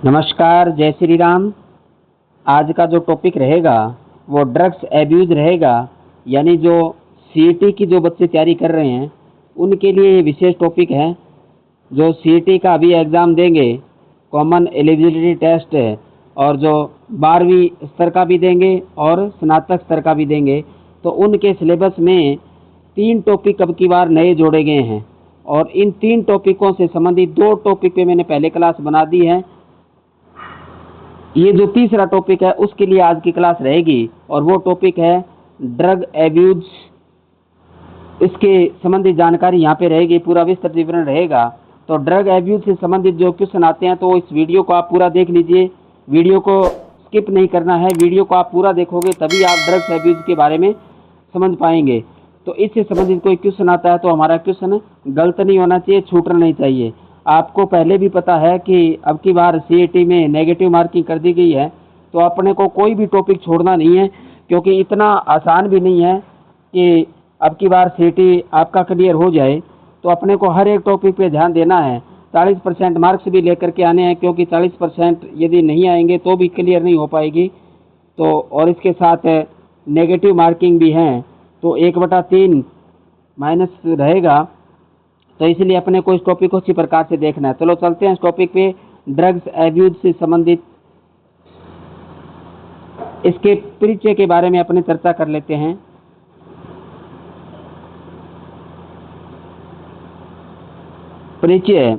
नमस्कार, जय श्री राम। आज का जो टॉपिक रहेगा वो ड्रग्स एब्यूज़ रहेगा। यानी जो सीईटी की जो बच्चे तैयारी कर रहे हैं उनके लिए ये विशेष टॉपिक है। जो सीईटी का अभी एग्ज़ाम देंगे, कॉमन एलिजिबिलिटी टेस्ट है, और जो 12वीं स्तर का भी देंगे और स्नातक स्तर का भी देंगे, तो उनके सिलेबस में 3 टॉपिक अब की बार नए जोड़े गए हैं। और इन 3 टॉपिकों से संबंधित 2 टॉपिक पे मैंने पहले क्लास बना दी है। ये जो तीसरा टॉपिक है उसके लिए आज की क्लास रहेगी, और वो टॉपिक है ड्रग एब्यूज। इसके संबंधित जानकारी यहाँ पे रहेगी, पूरा विस्तृत विवरण रहेगा। तो ड्रग एब्यूज से संबंधित जो क्वेश्चन आते हैं तो इस वीडियो को आप पूरा देख लीजिए। वीडियो को स्किप नहीं करना है, वीडियो को आप पूरा देखोगे तभी आप ड्रग्स एब्यूज के बारे में समझ पाएंगे। तो इससे संबंधित कोई क्वेश्चन आता है तो हमारा क्वेश्चन गलत नहीं होना चाहिए, छूटना नहीं चाहिए। आपको पहले भी पता है कि अब की बार सीईटी में नेगेटिव मार्किंग कर दी गई है, तो अपने को कोई भी टॉपिक छोड़ना नहीं है, क्योंकि इतना आसान भी नहीं है कि अब की बार सीईटी आपका क्लियर हो जाए। तो अपने को हर एक टॉपिक पे ध्यान देना है। 40% मार्क्स भी लेकर के आने हैं, क्योंकि 40% यदि नहीं आएंगे तो भी क्लियर नहीं हो पाएगी। तो और इसके साथ नेगेटिव मार्किंग भी हैं, तो 1/3 माइनस रहेगा। तो इसलिए अपने को इस टॉपिक को इसी प्रकार से देखना है। चलो चलते हैं इस टॉपिक पे, ड्रग्स एब्यूज से संबंधित इसके परिचय के बारे में अपने चर्चा कर लेते हैं। परिचय।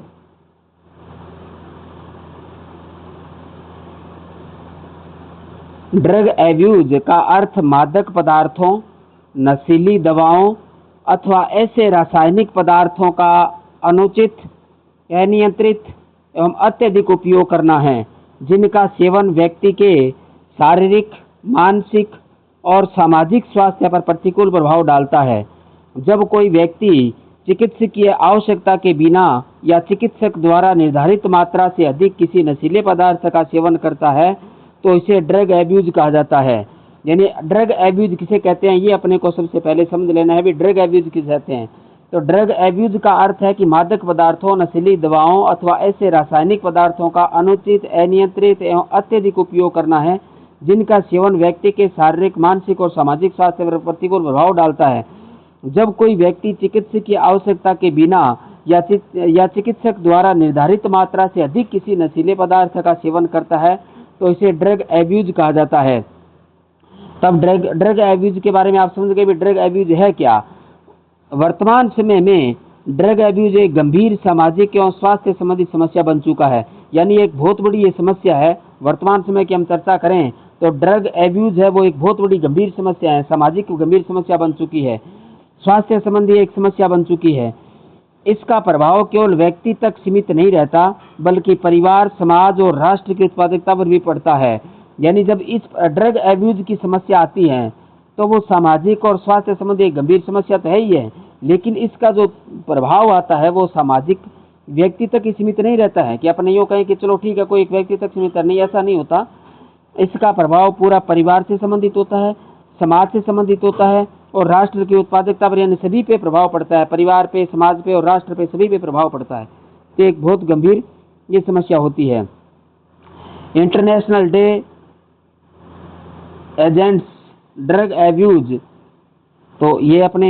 ड्रग एब्यूज का अर्थ मादक पदार्थों, नशीली दवाओं अथवा ऐसे रासायनिक पदार्थों का अनुचित, अनियंत्रित एवं अत्यधिक उपयोग करना है, जिनका सेवन व्यक्ति के शारीरिक, मानसिक और सामाजिक स्वास्थ्य पर प्रतिकूल प्रभाव डालता है। जब कोई व्यक्ति चिकित्सकीय आवश्यकता के बिना या चिकित्सक द्वारा निर्धारित मात्रा से अधिक किसी नशीले पदार्थ का सेवन करता है तो इसे ड्रग एब्यूज कहा जाता है। यानी ड्रग एब्यूज किसे कहते हैं, ये अपने को सबसे पहले समझ लेना है भी ड्रग एब्यूज किसे कहते हैं। तो ड्रग एब्यूज का अर्थ है कि मादक पदार्थों, नशीली दवाओं अथवा ऐसे रासायनिक पदार्थों का अनुचित, अनियंत्रित एवं अत्यधिक उपयोग करना है, जिनका सेवन व्यक्ति के शारीरिक, मानसिक और सामाजिक स्वास्थ्य पर प्रतिकूल प्रभाव डालता है। जब कोई व्यक्ति चिकित्सकीय आवश्यकता के बिना या चिकित्सक द्वारा निर्धारित मात्रा से अधिक किसी नशीले पदार्थ का सेवन करता है तो इसे ड्रग एब्यूज कहा जाता है। तब ड्रग एब्यूज के बारे में आप समझ गए भी ड्रग एब्यूज है क्या। वर्तमान समय में ड्रग एब्यूज एक गंभीर सामाजिक एवं स्वास्थ्य संबंधी समस्या बन चुका है। यानी एक बहुत बड़ी ये समस्या है। वर्तमान समय की हम चर्चा करें तो ड्रग एब्यूज है वो एक बहुत बड़ी गंभीर समस्या है, सामाजिक गंभीर समस्या बन चुकी है, स्वास्थ्य संबंधी एक समस्या बन चुकी है। इसका प्रभाव केवल व्यक्ति तक सीमित नहीं रहता, बल्कि परिवार, समाज और राष्ट्र की उत्पादकता पर भी पड़ता है। यानी जब इस ड्रग एब्यूज की समस्या आती है तो वो सामाजिक और स्वास्थ्य संबंधी एक गंभीर समस्या तो है ही है, लेकिन इसका जो प्रभाव आता है वो सामाजिक व्यक्ति तक ही सीमित नहीं रहता है कि अपने यूँ कहें कि चलो ठीक है कोई एक व्यक्ति तक सीमित है, नहीं, ऐसा नहीं होता। इसका प्रभाव पूरा परिवार से संबंधित होता है, समाज से संबंधित होता है और राष्ट्र की उत्पादकता पर, यानी सभी पे प्रभाव पड़ता है, परिवार पे, समाज पे और राष्ट्र पे, सभी पे प्रभाव पड़ता है। तो एक बहुत गंभीर ये समस्या होती है। International day agents drug abuse, तो ये अपने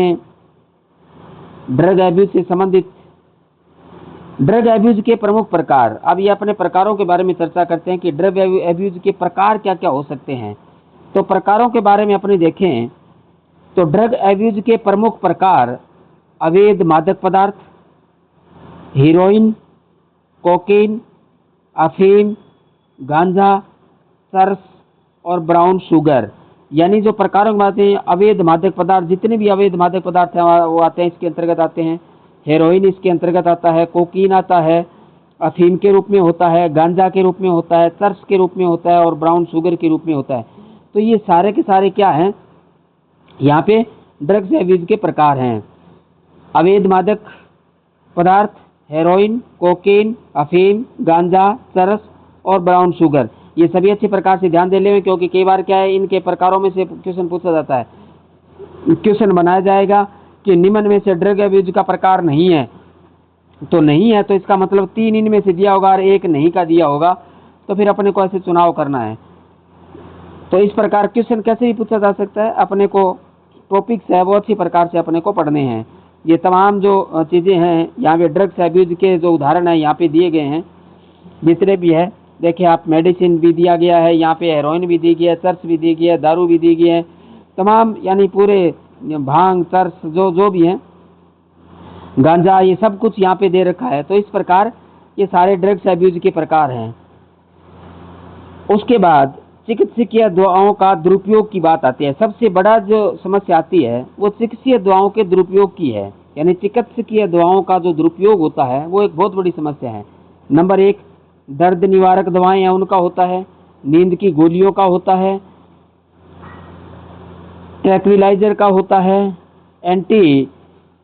ड्रग एब्यूज से संबंधित ड्रग एब्यूज के प्रमुख प्रकार। अब ये अपने प्रकारों के बारे में चर्चा करते हैं कि ड्रग एब्यूज के प्रकार क्या क्या हो सकते हैं। तो प्रकारों के बारे में अपने देखें तो ड्रग एब्यूज के प्रमुख प्रकार अवैध मादक पदार्थ, हीरोइन, कोकीन, अफीम, गांजा, चरस और ब्राउन शुगर। यानी जो प्रकारों की बात है, अवैध मादक पदार्थ, जितने भी अवैध मादक पदार्थ हैं वो आते हैं, इसके अंतर्गत आते हैं। हेरोइन इसके अंतर्गत आता है, कोकीन आता है, अफीम के रूप में होता है, गांजा के रूप में होता है, चरस के रूप में होता है और ब्राउन शुगर के रूप में होता है। तो ये सारे के सारे क्या हैं, यहाँ पे ड्रग्स एब्यूज के प्रकार हैं। अवैध मादक पदार्थ, हेरोइन, कोकीन, अफीम, गांजा, चरस और ब्राउन शुगर, ये सभी अच्छे प्रकार से ध्यान दे लें, क्योंकि कई बार क्या है इनके प्रकारों में से क्वेश्चन पूछा जाता है। क्वेश्चन बनाया जाएगा कि निम्न में से ड्रग एब्यूज का प्रकार नहीं है, तो नहीं है तो इसका मतलब 3 इनमें से दिया होगा और 1 नहीं का दिया होगा। तो फिर अपने को ऐसे चुनाव करना है। तो इस प्रकार क्वेश्चन कैसे भी पूछा जा सकता है, अपने को टॉपिक्स है वो अच्छी प्रकार से अपने को पढ़ने हैं। ये तमाम जो चीज़ें हैं यहाँ पे ड्रग्स एब्यूज के जो उदाहरण है यहाँ पे दिए गए हैं, जितने भी है देखिए आप, मेडिसिन भी दिया गया है यहाँ पे, हेरोइन भी दी गई है, चर्च भी दी गई है, दारू भी दी गई है, तमाम यानी पूरे भांग चर्च जो भी है, गांजा, ये सब कुछ यहाँ पे दे रखा है। तो इस प्रकार ये सारे ड्रग्स एब्यूज के प्रकार हैं। उसके बाद चिकित्सकीय दवाओं का दुरुपयोग की बात आती है। सबसे बड़ा जो समस्या आती है वो चिकित्सीय दवाओं के दुरुपयोग की है, यानी चिकित्सकीय दवाओं का जो दुरुपयोग होता है वो एक बहुत बड़ी समस्या है। नंबर 1 दर्द निवारक दवाएं हैं उनका होता है, नींद की गोलियों का होता है, ट्रैंक्विलाइजर का होता है, एंटी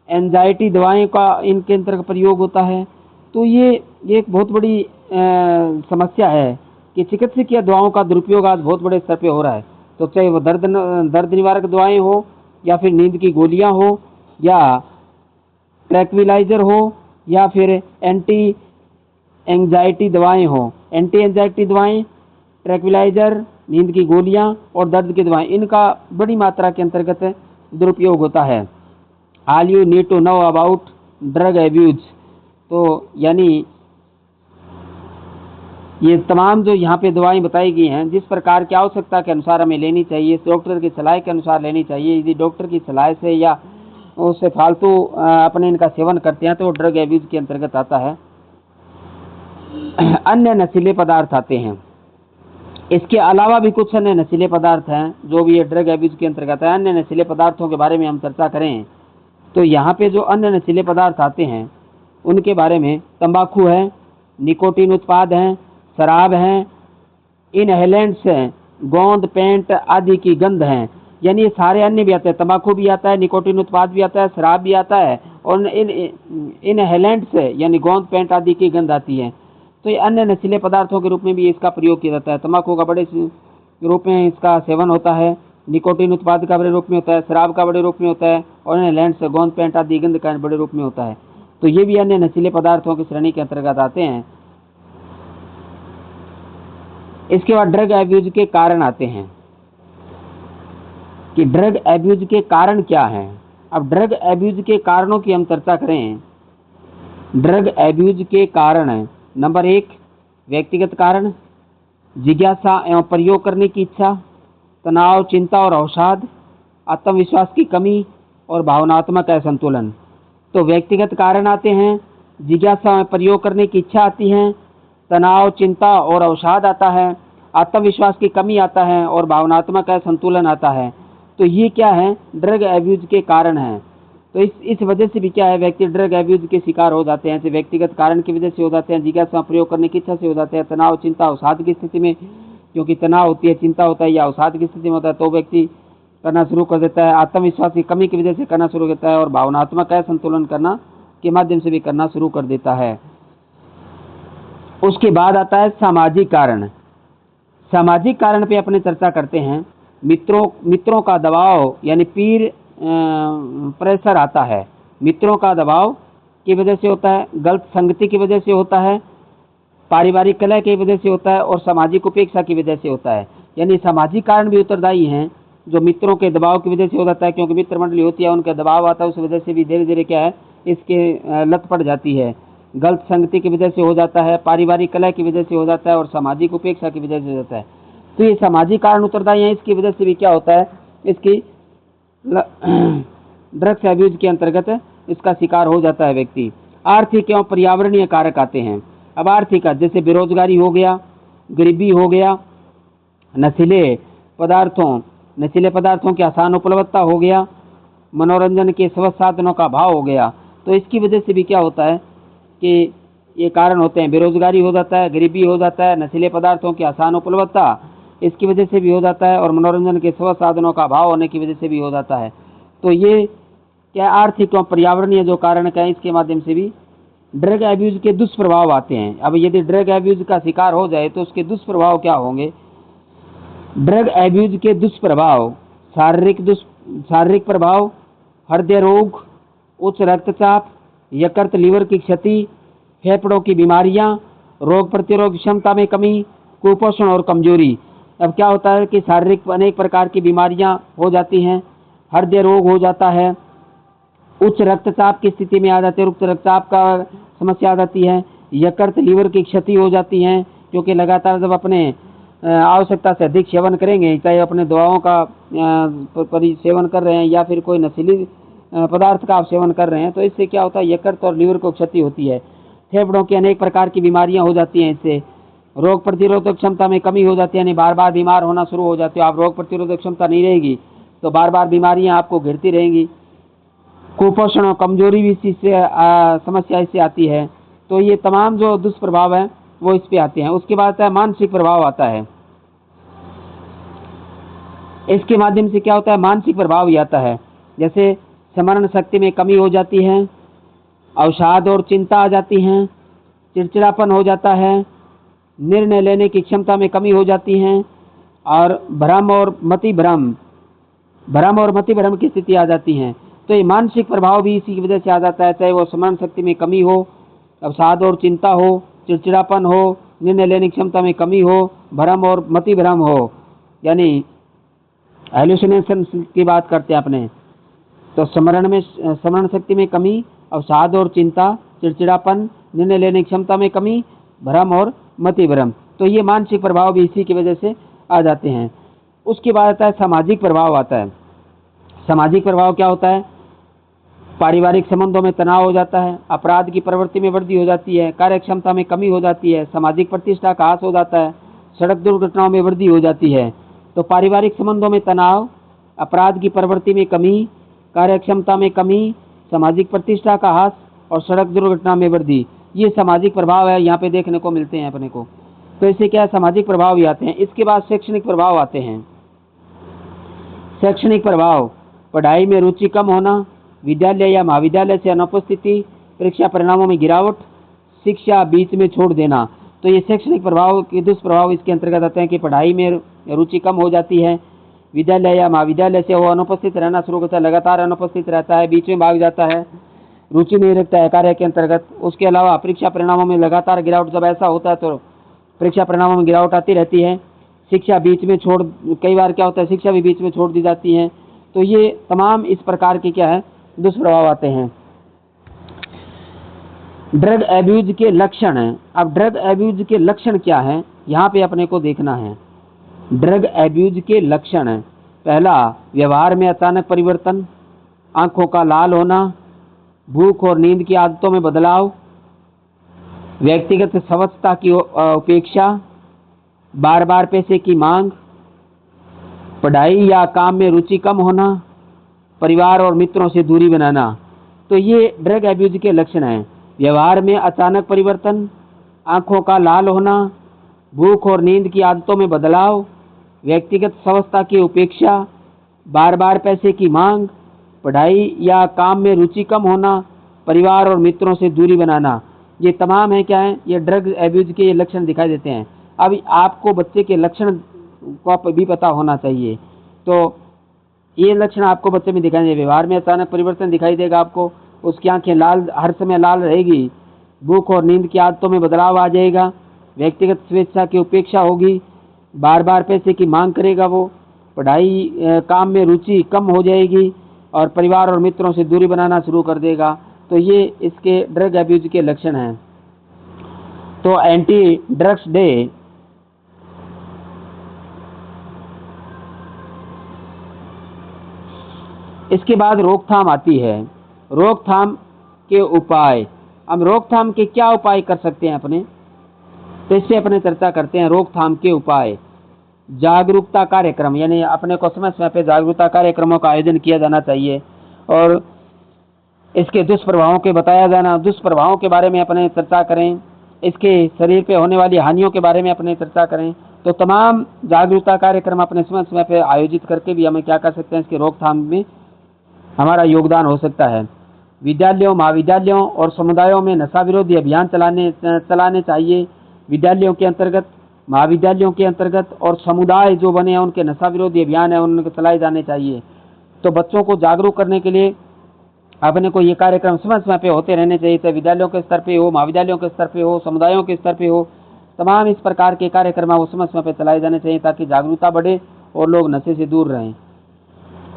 एंजाइटी दवाएं का इनके अंतर्गत प्रयोग होता है। तो ये एक बहुत बड़ी समस्या है कि चिकित्सकीय दवाओं का दुरुपयोग आज बहुत बड़े स्तर पे हो रहा है। तो चाहे वो दर्द निवारक दवाएं हो, या फिर नींद की गोलियां हो, या ट्रैंक्विलाइजर हो, या फिर एंटी एंजाइटी दवाएं हो। एंटी एंजाइटी दवाएं, ट्रैंक्विलाइजर, नींद की गोलियां और दर्द की दवाएं, इनका बड़ी मात्रा के अंतर्गत दुरुपयोग होता है। All you need to know about drug abuse. तो यानी ये तमाम जो यहाँ पे दवाएं बताई गई हैं, जिस प्रकार की आवश्यकता के अनुसार हमें लेनी चाहिए, डॉक्टर की सलाह के अनुसार लेनी चाहिए। यदि डॉक्टर की सलाह से या उससे फालतू अपने इनका सेवन करते हैं तो वो ड्रग एब्यूज के अंतर्गत आता है। अन्य नशीले पदार्थ आते हैं। इसके अलावा भी कुछ अन्य नशीले पदार्थ हैं जो भी ये ड्रग एब्यूज के अंतर्गत है। अन्य नशीले पदार्थों के बारे में हम चर्चा करें तो यहाँ पे जो अन्य नशीले पदार्थ आते हैं उनके बारे में तंबाकू है, निकोटीन उत्पाद हैं, शराब हैं, इनहेलेंट्स हैं, गोंद, पेंट आदि की गंध हैं। यानी ये सारे अन्य भी आते हैं, तंबाकू भी आता है, निकोटीन उत्पाद भी आता है, शराब भी आता है, और इनहेलेंट्स यानी गोंद, पेंट आदि की गंध आती है। तो ये अन्य नशीले पदार्थों के रूप में भी इसका प्रयोग किया जाता है। तंबाकू का बड़े रूप में इसका सेवन होता है, निकोटीन उत्पाद का बड़े रूप में होता है, शराब का बड़े रूप में होता है, और इनहेलेंट्स गोंद, पेंट आदि गंध का बड़े रूप में होता है। तो ये भी अन्य नशीले पदार्थों की श्रेणी के अंतर्गत आते हैं। इसके बाद ड्रग एब्यूज के कारण आते हैं कि ड्रग एब्यूज के कारण क्या हैं। अब ड्रग एब्यूज के कारणों की हम चर्चा करें। ड्रग एब्यूज के कारण है, नंबर 1 व्यक्तिगत कारण, जिज्ञासा एवं प्रयोग करने की इच्छा, तनाव, चिंता और अवसाद, आत्मविश्वास की कमी और भावनात्मक असंतुलन। तो व्यक्तिगत कारण आते हैं, जिज्ञासा में प्रयोग करने की इच्छा आती है, तनाव, चिंता और अवसाद आता है, आत्मविश्वास की कमी आता है और भावनात्मक असंतुलन आता है। तो ये क्या है, ड्रग एब्यूज के कारण हैं। तो इस वजह से भी क्या है, व्यक्ति ड्रग एब्यूज के शिकार हो जाते हैं। ऐसे व्यक्तिगत कारण की वजह से हो जाते हैं, जिज्ञासा प्रयोग करने की इच्छा से हो जाते हैं, तनाव, चिंता, अवसाद की स्थिति में, क्योंकि तनाव होती है, चिंता होता है या अवसाद की स्थिति में होता है तो व्यक्ति करना शुरू कर देता है, आत्मविश्वास की कमी की वजह से करना शुरू करता है, और भावनात्मक असंतुलन करना के माध्यम से भी करना शुरू कर देता है। उसके बाद आता है सामाजिक कारण। सामाजिक कारण पे अपने चर्चा करते हैं। मित्रों का दबाव यानी पीर प्रेशर आता है। मित्रों का दबाव की वजह से होता है, गलत संगति की वजह से होता है, पारिवारिक कलह की वजह से होता है, और सामाजिक उपेक्षा की वजह से होता है। यानी सामाजिक कारण भी उत्तरदायी हैं, जो मित्रों के दबाव की वजह से हो जाता है, क्योंकि मित्र मंडली होती है, उनका दबाव आता है, उस वजह से भी धीरे धीरे क्या है इसके लत पड़ जाती है। गलत संगति की वजह से हो जाता है, पारिवारिक कलह की वजह से हो जाता है, और सामाजिक उपेक्षा की वजह से हो जाता है। तो ये सामाजिक कारण उत्तरदायी हैं। इसकी वजह से भी क्या होता है, इसकी ड्रग्स एब्यूज के अंतर्गत इसका शिकार हो जाता है व्यक्ति। आर्थिक एवं पर्यावरणीय कारक आते हैं। अब आर्थिक जैसे बेरोजगारी हो गया, गरीबी हो गया, नशीले पदार्थों की आसान उपलब्धता हो गया, मनोरंजन के सब साधनों का अभाव हो गया। तो इसकी वजह से भी क्या होता है कि ये कारण होते हैं, बेरोजगारी हो जाता है, गरीबी हो जाता है, नशीले पदार्थों की आसान उपलब्धता इसकी वजह से भी हो जाता है, और मनोरंजन के सब साधनों का अभाव होने की वजह से भी हो जाता है। तो ये क्या आर्थिक और पर्यावरणीय जो कारण क्या है, इसके माध्यम से भी ड्रग एब्यूज के दुष्प्रभाव आते हैं। अब यदि ड्रग एब्यूज का शिकार हो जाए तो उसके दुष्प्रभाव क्या होंगे। ड्रग एब्यूज के दुष्प्रभाव, शारीरिक प्रभाव, हृदय रोग, उच्च रक्तचाप, यकृत लीवर की क्षति, फेफड़ों की बीमारियां, रोग प्रतिरोधक क्षमता में कमी, कुपोषण और कमजोरी। अब क्या होता है कि शारीरिक अनेक प्रकार की बीमारियां हो जाती हैं, हृदय रोग हो जाता है, उच्च रक्तचाप की स्थिति में आ जाते हैं, उच्च रक्तचाप का समस्या आ जाती है, यकृत लीवर की क्षति हो जाती है, क्योंकि लगातार जब अपने आवश्यकता से अधिक सेवन करेंगे, चाहे अपने दवाओं का सेवन कर रहे हैं या फिर कोई नशीली पदार्थ का आप सेवन कर रहे हैं, तो इससे क्या होता है यकृत और लीवर को क्षति होती है। फेफड़ों की अनेक प्रकार की बीमारियां हो जाती हैं, इससे रोग प्रतिरोधक क्षमता में कमी हो जाती है, यानी बार बार बीमार होना शुरू हो जाते हो आप। रोग प्रतिरोधक क्षमता नहीं रहेगी तो बार बार बीमारियां आपको घेरती रहेंगी। कुपोषण और कमजोरी भी इससे समस्या इससे आती है। तो ये तमाम जो दुष्प्रभाव है वो इस पे आते हैं। उसके बाद आता है मानसिक प्रभाव आता है। इसके माध्यम से क्या होता है, मानसिक प्रभाव ही आता है। जैसे स्मरण शक्ति में कमी हो जाती है, अवसाद और चिंता आ जाती हैं, चिड़चिड़ापन हो जाता है, निर्णय लेने की क्षमता में कमी हो जाती है, और भ्रम और मतिभ्रम की स्थिति आ जाती है। तो ये मानसिक प्रभाव भी इसी की वजह से आ जाता है, चाहे वो स्मरण शक्ति में कमी हो, अवसाद और चिंता हो, चिड़चिड़ापन हो, निर्णय लेने की क्षमता में कमी हो, भ्रम और मतिभ्रम हो, यानी हेलुसिनेशन की बात करते हैं अपने। तो स्मरण शक्ति में कमी, अवसाद और चिंता, चिड़चिड़ापन, निर्णय लेने की क्षमता में कमी, भ्रम और मतिभ्रम, तो ये मानसिक प्रभाव भी इसी की वजह से आ जाते हैं। उसके बाद आता है सामाजिक प्रभाव आता है। सामाजिक प्रभाव क्या होता है, पारिवारिक संबंधों में तनाव हो जाता है, अपराध की प्रवृत्ति में वृद्धि हो जाती है, कार्य क्षमता में कमी हो जाती है, सामाजिक प्रतिष्ठा का ह्रास हो जाता है, सड़क दुर्घटनाओं में वृद्धि हो जाती है। तो पारिवारिक संबंधों में तनाव, अपराध की प्रवृत्ति में कमी, कार्य क्षमता में कमी, सामाजिक प्रतिष्ठा का ह्रास और सड़क दुर्घटना में वृद्धि, ये सामाजिक प्रभाव है यहाँ पे देखने को मिलते हैं अपने को। तो इससे क्या है, सामाजिक प्रभाव भी आते हैं। इसके बाद शैक्षणिक प्रभाव आते हैं। शैक्षणिक प्रभाव, पढ़ाई में रुचि कम होना, विद्यालय या महाविद्यालय से अनुपस्थिति, परीक्षा परिणामों में गिरावट, शिक्षा बीच में छोड़ देना। तो ये शैक्षणिक प्रभाव के दुष्प्रभाव इसके अंतर्गत आते हैं कि पढ़ाई में रुचि कम हो जाती है, विद्यालय या महाविद्यालय से वो अनुपस्थित रहना शुरू करता है, लगातार अनुपस्थित रहता है, बीच में भाग जाता है, रुचि नहीं रखता है कार्य के अंतर्गत। उसके अलावा परीक्षा परिणामों में लगातार गिरावट, जब ऐसा होता है तो परीक्षा परिणामों में गिरावट आती रहती है। शिक्षा बीच में कई बार क्या होता है शिक्षा भी बीच में छोड़ दी जाती है। तो ये तमाम इस प्रकार के क्या है दुष्प्रभाव आते हैं। ड्रग एब्यूज के लक्षण हैं। अब ड्रग एब्यूज के लक्षण क्या हैं, यहाँ पे अपने को देखना है। ड्रग एब्यूज के लक्षण हैं, पहला, व्यवहार में अचानक परिवर्तन, आंखों का लाल होना, भूख और नींद की आदतों में बदलाव, व्यक्तिगत स्वच्छता की उपेक्षा, बार बार पैसे की मांग, पढ़ाई या काम में रुचि कम होना, परिवार और मित्रों से दूरी बनाना। तो ये ड्रग एब्यूज के लक्षण हैं। व्यवहार में अचानक परिवर्तन, आंखों का लाल होना, भूख और नींद की आदतों में बदलाव, व्यक्तिगत स्वच्छता की उपेक्षा, बार बार पैसे की मांग, पढ़ाई या काम में रुचि कम होना, परिवार और मित्रों से दूरी बनाना, ये तमाम है क्या है, ये ड्रग एब्यूज के ये लक्षण दिखाई देते हैं। अब आपको बच्चे के लक्षण को भी पता होना चाहिए। तो ये लक्षण आपको बच्चे में दिखाई देंगे। व्यवहार में अचानक परिवर्तन दिखाई देगा आपको, उसकी आंखें लाल, हर समय लाल रहेगी, भूख और नींद की आदतों में बदलाव आ जाएगा, व्यक्तिगत स्वेच्छा की उपेक्षा होगी, बार बार पैसे की मांग करेगा वो, पढ़ाई काम में रुचि कम हो जाएगी और परिवार और मित्रों से दूरी बनाना शुरू कर देगा। तो ये इसके ड्रग एब्यूज के लक्षण हैं। तो एंटी ड्रग्स डे इसके बाद रोकथाम आती है। रोकथाम के उपाय, हम रोकथाम के क्या उपाय कर सकते हैं अपने, तो इससे अपने चर्चा करते हैं। रोकथाम के उपाय, जागरूकता कार्यक्रम, यानी अपने को समय समय पे जागरूकता कार्यक्रमों का आयोजन किया जाना चाहिए और इसके दुष्प्रभावों के बताया जाना, दुष्प्रभावों के बारे में अपने चर्चा करें, इसके शरीर पे होने वाली हानियों के बारे में अपने चर्चा करें। तो तमाम जागरूकता कार्यक्रम अपने समय समय पे आयोजित करके भी हमें क्या कर सकते हैं, इसके रोकथाम में हमारा योगदान हो सकता है। विद्यालयों, महाविद्यालयों और समुदायों में नशा विरोधी अभियान चलाने चाहिए। विद्यालयों के अंतर्गत, महाविद्यालयों के अंतर्गत और समुदाय जो बने हैं उनके नशा विरोधी अभियान है उनके चलाए जाने चाहिए। तो बच्चों को जागरूक करने के लिए अपने को ये कार्यक्रम समय समय पे होते रहने चाहिए, चाहे विद्यालयों के स्तर पे हो, महाविद्यालयों के स्तर पे हो, समुदायों के स्तर पे हो। तमाम इस प्रकार के कार्यक्रम वो समय समय पर चलाए जाने चाहिए ताकि जागरूकता बढ़े और लोग नशे से दूर रहें।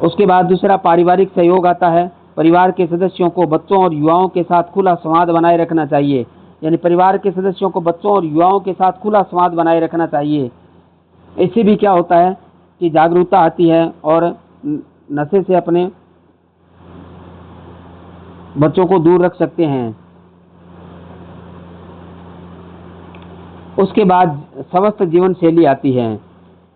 उसके बाद दूसरा पारिवारिक सहयोग आता है। परिवार के सदस्यों को बच्चों और युवाओं के साथ खुला संवाद बनाए रखना चाहिए। यानी परिवार के सदस्यों को बच्चों और युवाओं के साथ खुला संवाद बनाए रखना चाहिए। इससे भी क्या होता है कि जागरूकता आती है और नशे से अपने बच्चों को दूर रख सकते हैं। उसके बाद स्वस्थ जीवन शैली आती है।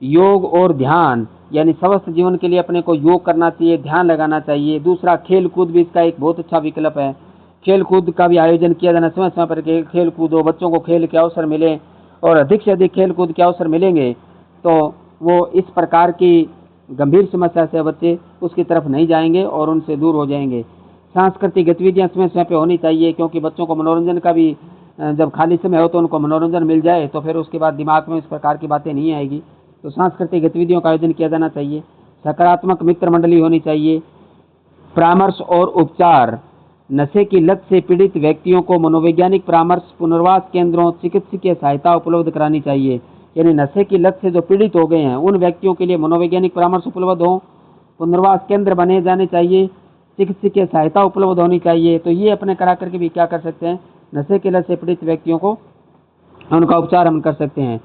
योग और ध्यान, यानी स्वस्थ जीवन के लिए अपने को योग करना चाहिए, ध्यान लगाना चाहिए। दूसरा खेल कूद भी इसका एक बहुत अच्छा विकल्प है। खेल कूद का भी आयोजन किया जाना, समय समय पर खेल कूद हो, बच्चों को खेल के अवसर मिले और अधिक से अधिक खेल कूद के अवसर मिलेंगे तो वो इस प्रकार की गंभीर समस्या से बच्चे उसकी तरफ नहीं जाएंगे और उनसे दूर हो जाएंगे। सांस्कृतिक गतिविधियां समय समय पर होनी चाहिए, क्योंकि बच्चों को मनोरंजन का भी जब खाली समय हो तो उनको मनोरंजन मिल जाए तो फिर उसके बाद दिमाग में इस प्रकार की बातें नहीं आएगी। तो सांस्कृतिक गतिविधियों का आयोजन किया जाना चाहिए। सकारात्मक मित्र मंडली होनी चाहिए। परामर्श और उपचार, नशे की लत से पीड़ित व्यक्तियों को मनोवैज्ञानिक परामर्श, पुनर्वास केंद्रों, चिकित्सकीय सहायता उपलब्ध करानी चाहिए। यानी नशे की लत से जो पीड़ित हो गए हैं उन व्यक्तियों के लिए मनोवैज्ञानिक परामर्श उपलब्ध हो, पुनर्वास केंद्र बने जाने चाहिए, चिकित्सकीय सहायता उपलब्ध होनी चाहिए। तो ये अपने करा करके भी क्या कर सकते हैं, नशे की लत से पीड़ित व्यक्तियों को उनका उपचार हम कर सकते हैं।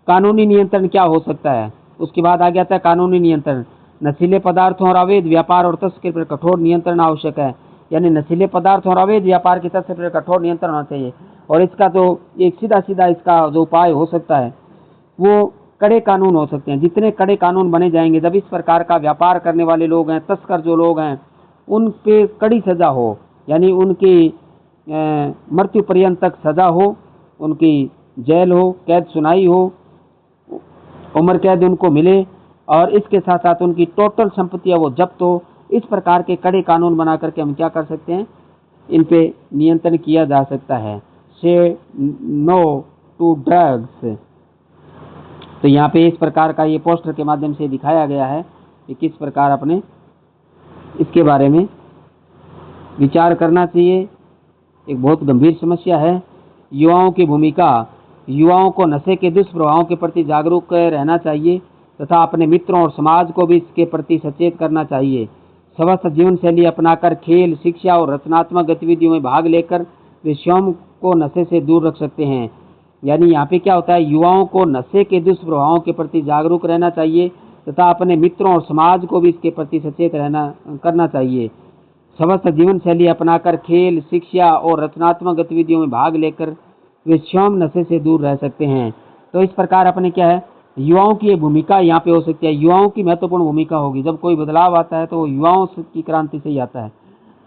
कानूनी नियंत्रण क्या हो सकता है, उसके बाद आ गया था कानूनी नियंत्रण। नशीले पदार्थों और अवैध व्यापार और तस्करी पर कठोर नियंत्रण आवश्यक है। यानी नशीले पदार्थ और अवैध व्यापार की तस्करी पर कठोर नियंत्रण होना चाहिए। और इसका तो एक सीधा सीधा इसका जो उपाय हो सकता है वो कड़े कानून हो सकते हैं। जितने कड़े कानून बने जाएंगे, जब इस प्रकार का व्यापार करने वाले लोग हैं, तस्कर जो लोग हैं, उन पे कड़ी सजा हो, यानी उनकी मृत्यु पर्यंत तक सजा हो, उनकी जेल हो, कैद सुनाई हो, उम्र कैद उनको मिले और इसके साथ साथ उनकी टोटल संपत्ति है वो जब्त हो। इस प्रकार के कड़े कानून बना करके हम क्या कर सकते हैं, इन पे नियंत्रण किया जा सकता है। से नो टू ड्रग्स। तो यहाँ पे इस प्रकार का ये पोस्टर के माध्यम से दिखाया गया है कि किस प्रकार अपने इसके बारे में विचार करना चाहिए। एक बहुत गंभीर समस्या है। युवाओं की भूमिका, युवाओं को नशे के दुष्प्रभावों के प्रति जागरूक रहना चाहिए तथा अपने मित्रों और समाज को भी इसके प्रति सचेत करना चाहिए। स्वस्थ जीवन शैली अपनाकर खेल, शिक्षा और रचनात्मक गतिविधियों में भाग लेकर वे स्वयं को नशे से दूर रख सकते हैं। यानी यहाँ पे क्या होता है, युवाओं को नशे के दुष्प्रभावों के प्रति जागरूक रहना चाहिए तथा अपने मित्रों और समाज को भी इसके प्रति सचेत करना चाहिए। स्वस्थ जीवन शैली अपनाकर खेल, शिक्षा और रचनात्मक गतिविधियों में भाग लेकर वे स्वयं नशे से दूर रह सकते हैं। तो इस प्रकार अपने क्या है, युवाओं की ये भूमिका यहाँ पे हो सकती है। युवाओं की महत्वपूर्ण भूमिका होगी। जब कोई बदलाव आता है तो वो युवाओं की क्रांति से ही आता है।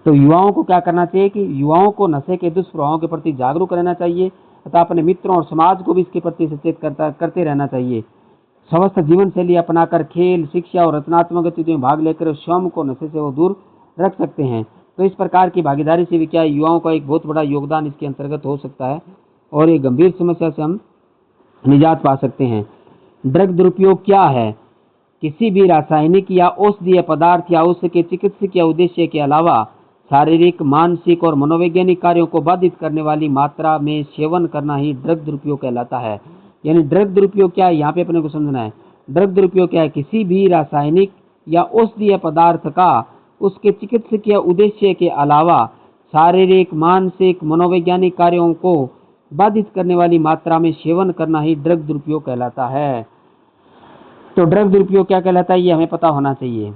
तो युवाओं को क्या करना चाहिए कि युवाओं को नशे के दुष्प्रभावों के प्रति जागरूक रहना चाहिए तथा अपने मित्रों और समाज को भी इसके प्रति सचेत करते रहना चाहिए। स्वस्थ जीवन शैली अपनाकर खेल, शिक्षा और रचनात्मक गतिविधियों में भाग लेकर स्वयं को नशे से वो दूर रख सकते हैं। तो इस प्रकार की भागीदारी से भी क्या है, युवाओं का एक बहुत बड़ा योगदान इसके अंतर्गत हो सकता है और ये गंभीर समस्या से हम निजात पा सकते हैं। ड्रग दुरुपयोग क्या है? किसी भी रासायनिक या औषधीय पदार्थ या उसके चिकित्सकीय उद्देश्य के अलावा शारीरिक, मानसिक और मनोवैज्ञानिक कार्यों को बाधित करने वाली मात्रा में सेवन करना ही ड्रग दुरुपयोग कहलाता है। यानी ड्रग दुरुपयोग क्या है, यहाँ पे अपने को समझना है। ड्रग दुरुपयोग क्या है, किसी भी रासायनिक या औषधीय पदार्थ का उसके चिकित्सकीय उद्देश्य के अलावा शारीरिक, मानसिक, मनोवैज्ञानिक कार्यों को बाधित करने वाली मात्रा में सेवन करना ही ड्रग दुरुपयोग कहलाता है। तो ड्रग दुरुपयोग क्या कहलाता है, ये हमें पता होना चाहिए।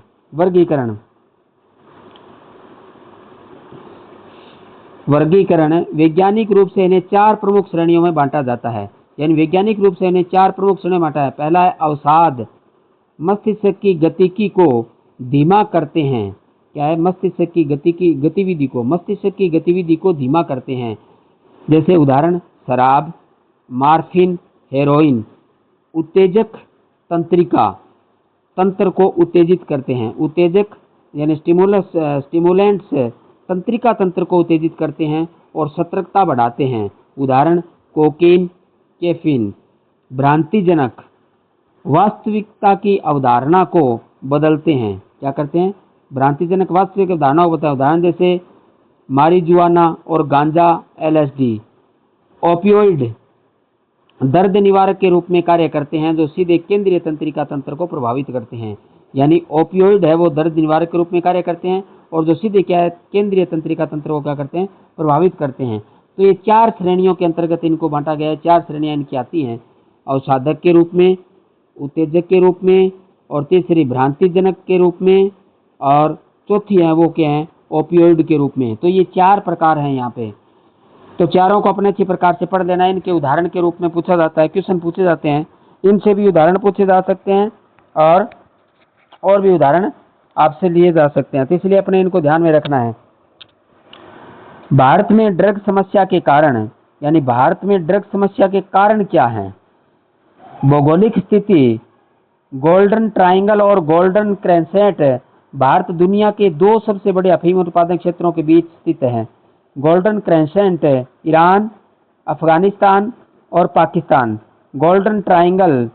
वर्गीकरण, वैज्ञानिक रूप से इन्हें 4 प्रमुख श्रेणियों में बांटा जाता है। यानी वैज्ञानिक रूप से इन्हें 4 प्रमुख श्रेणियों में बांटा है। पहला है अवसाद, मस्तिष्क की गतिकी को धीमा करते हैं। क्या है, मस्तिष्क की मस्तिष्क की गतिविधि को धीमा करते हैं। जैसे उदाहरण शराब, मार्फिन, हेरोइन। उत्तेजक तंत्रिका, तंत्र को उत्तेजित करते हैं। उत्तेजक यानी स्टिमुलेंट्स तंत्रिका तंत्र को उत्तेजित करते हैं और सतर्कता बढ़ाते हैं। उदाहरण कोकीन, कैफीन। भ्रांतिजनक, वास्तविकता की अवधारणा को बदलते हैं। क्या करते हैं, भ्रांतिजनक वास्तविक अवधारणा को बताया। उदाहरण जैसे मारिजुआना और गांजा, LSD। ओपियोइड, दर्द निवारक के रूप में कार्य करते हैं जो सीधे केंद्रीय तंत्रिका तंत्र को प्रभावित करते हैं। यानी ओपियोइड है वो दर्द निवारक के रूप में कार्य करते हैं और जो सीधे क्या है केंद्रीय तंत्रिका तंत्र को क्या करते हैं, प्रभावित करते हैं। तो ये 4 श्रेणियों के अंतर्गत इनको बांटा गया है। 4 श्रेणियां इनकी आती हैं, अवसाधक के रूप में, उत्तेजक के रूप में, और तीसरी भ्रांतिजनक के रूप में, और चौथी है वो क्या है, ओपियोइड के रूप में। तो ये 4 प्रकार हैं यहाँ पे। तो चारों को अपने अच्छी प्रकार से पढ़ लेना है। इनके उदाहरण के रूप में पूछा जाता है, क्वेश्चन पूछे जाते हैं, इनसे भी उदाहरण पूछे जा सकते हैं और भी उदाहरण आपसे लिए जा सकते हैं। तो इसलिए अपने इनको ध्यान में रखना है। भारत में ड्रग समस्या के कारण, यानी भारत में ड्रग समस्या के कारण क्या हैं? भौगोलिक स्थिति, गोल्डन ट्राइंगल और गोल्डन क्रेसेंट भारत दुनिया के 2 सबसे बड़े अफीम उत्पादक क्षेत्रों के बीच स्थित है। गोल्डन क्रेसेंट ईरान, अफगानिस्तान और Pakistan. Golden triangle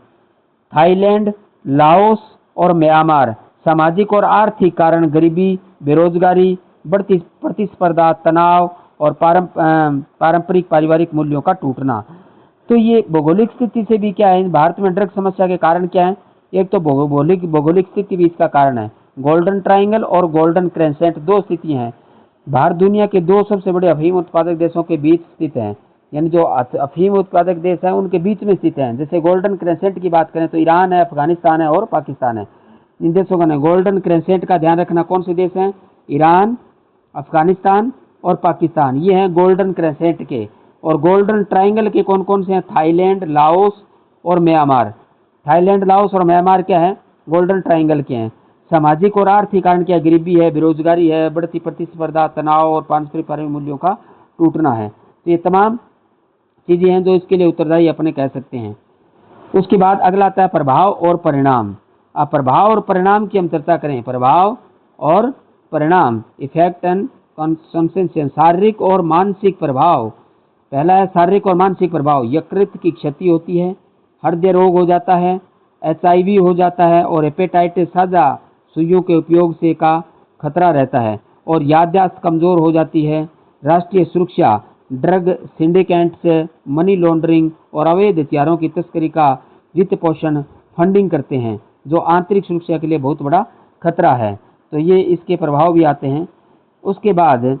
Thailand, Laos और म्यांमार। सामाजिक और आर्थिक कारण गरीबी, बेरोजगारी, बढ़ती प्रतिस्पर्धा, तनाव और पारंपरिक पारिवारिक मूल्यों का टूटना। तो ये भौगोलिक स्थिति से भी क्या है, भारत में ड्रग समस्या के कारण क्या है? एक तो भौगोलिक स्थिति भी इसका कारण है। गोल्डन ट्राइंगल और गोल्डन क्रेसेंट 2 स्थितियां हैं। भारत दुनिया के 2 सबसे बड़े अफीम उत्पादक देशों के बीच स्थित है, यानी जो अफीम उत्पादक देश हैं उनके बीच में स्थित हैं। जैसे गोल्डन क्रेसेंट की बात करें तो ईरान है, अफगानिस्तान है और पाकिस्तान है। इन देशों का गोल्डन क्रेसेंट का ध्यान रखना, कौन से देश हैं? ईरान, अफगानिस्तान और पाकिस्तान, ये हैं गोल्डन क्रेसेंट के। और गोल्डन ट्राइंगल के कौन कौन से हैं? थाईलैंड, लाओस और म्यांमार। थाईलैंड, लाओस और म्यांमार क्या है? गोल्डन ट्राइंगल के हैं। सामाजिक और आर्थिक कारण क्या? गरीबी है, बेरोजगारी है, बढ़ती प्रतिस्पर्धा, तनाव और पारंपरिक मूल्यों का टूटना है। तो ये तमाम चीजें हैं जो इसके लिए उत्तरदायी अपने कह सकते हैं। उसके बाद अगला आता है प्रभाव और परिणाम। अब प्रभाव और परिणाम की हम चर्चा करें। प्रभाव और परिणाम, इफेक्ट एंड कॉन्सेक्वेंस, शारीरिक और मानसिक प्रभाव। पहला है शारीरिक और मानसिक प्रभाव। यकृत की क्षति होती है, हृदय रोग हो जाता है, HIV हो जाता है और हेपेटाइटिस साझा सुइयों के उपयोग से का खतरा रहता है और याददाश्त कमजोर हो जाती है। राष्ट्रीय सुरक्षा, ड्रग सिंडिकेट्स मनी लॉन्ड्रिंग और अवैध हथियारों की तस्करी का वित्त पोषण फंडिंग करते हैं जो आंतरिक सुरक्षा के लिए बहुत बड़ा खतरा है। तो ये इसके प्रभाव भी आते हैं। उसके बाद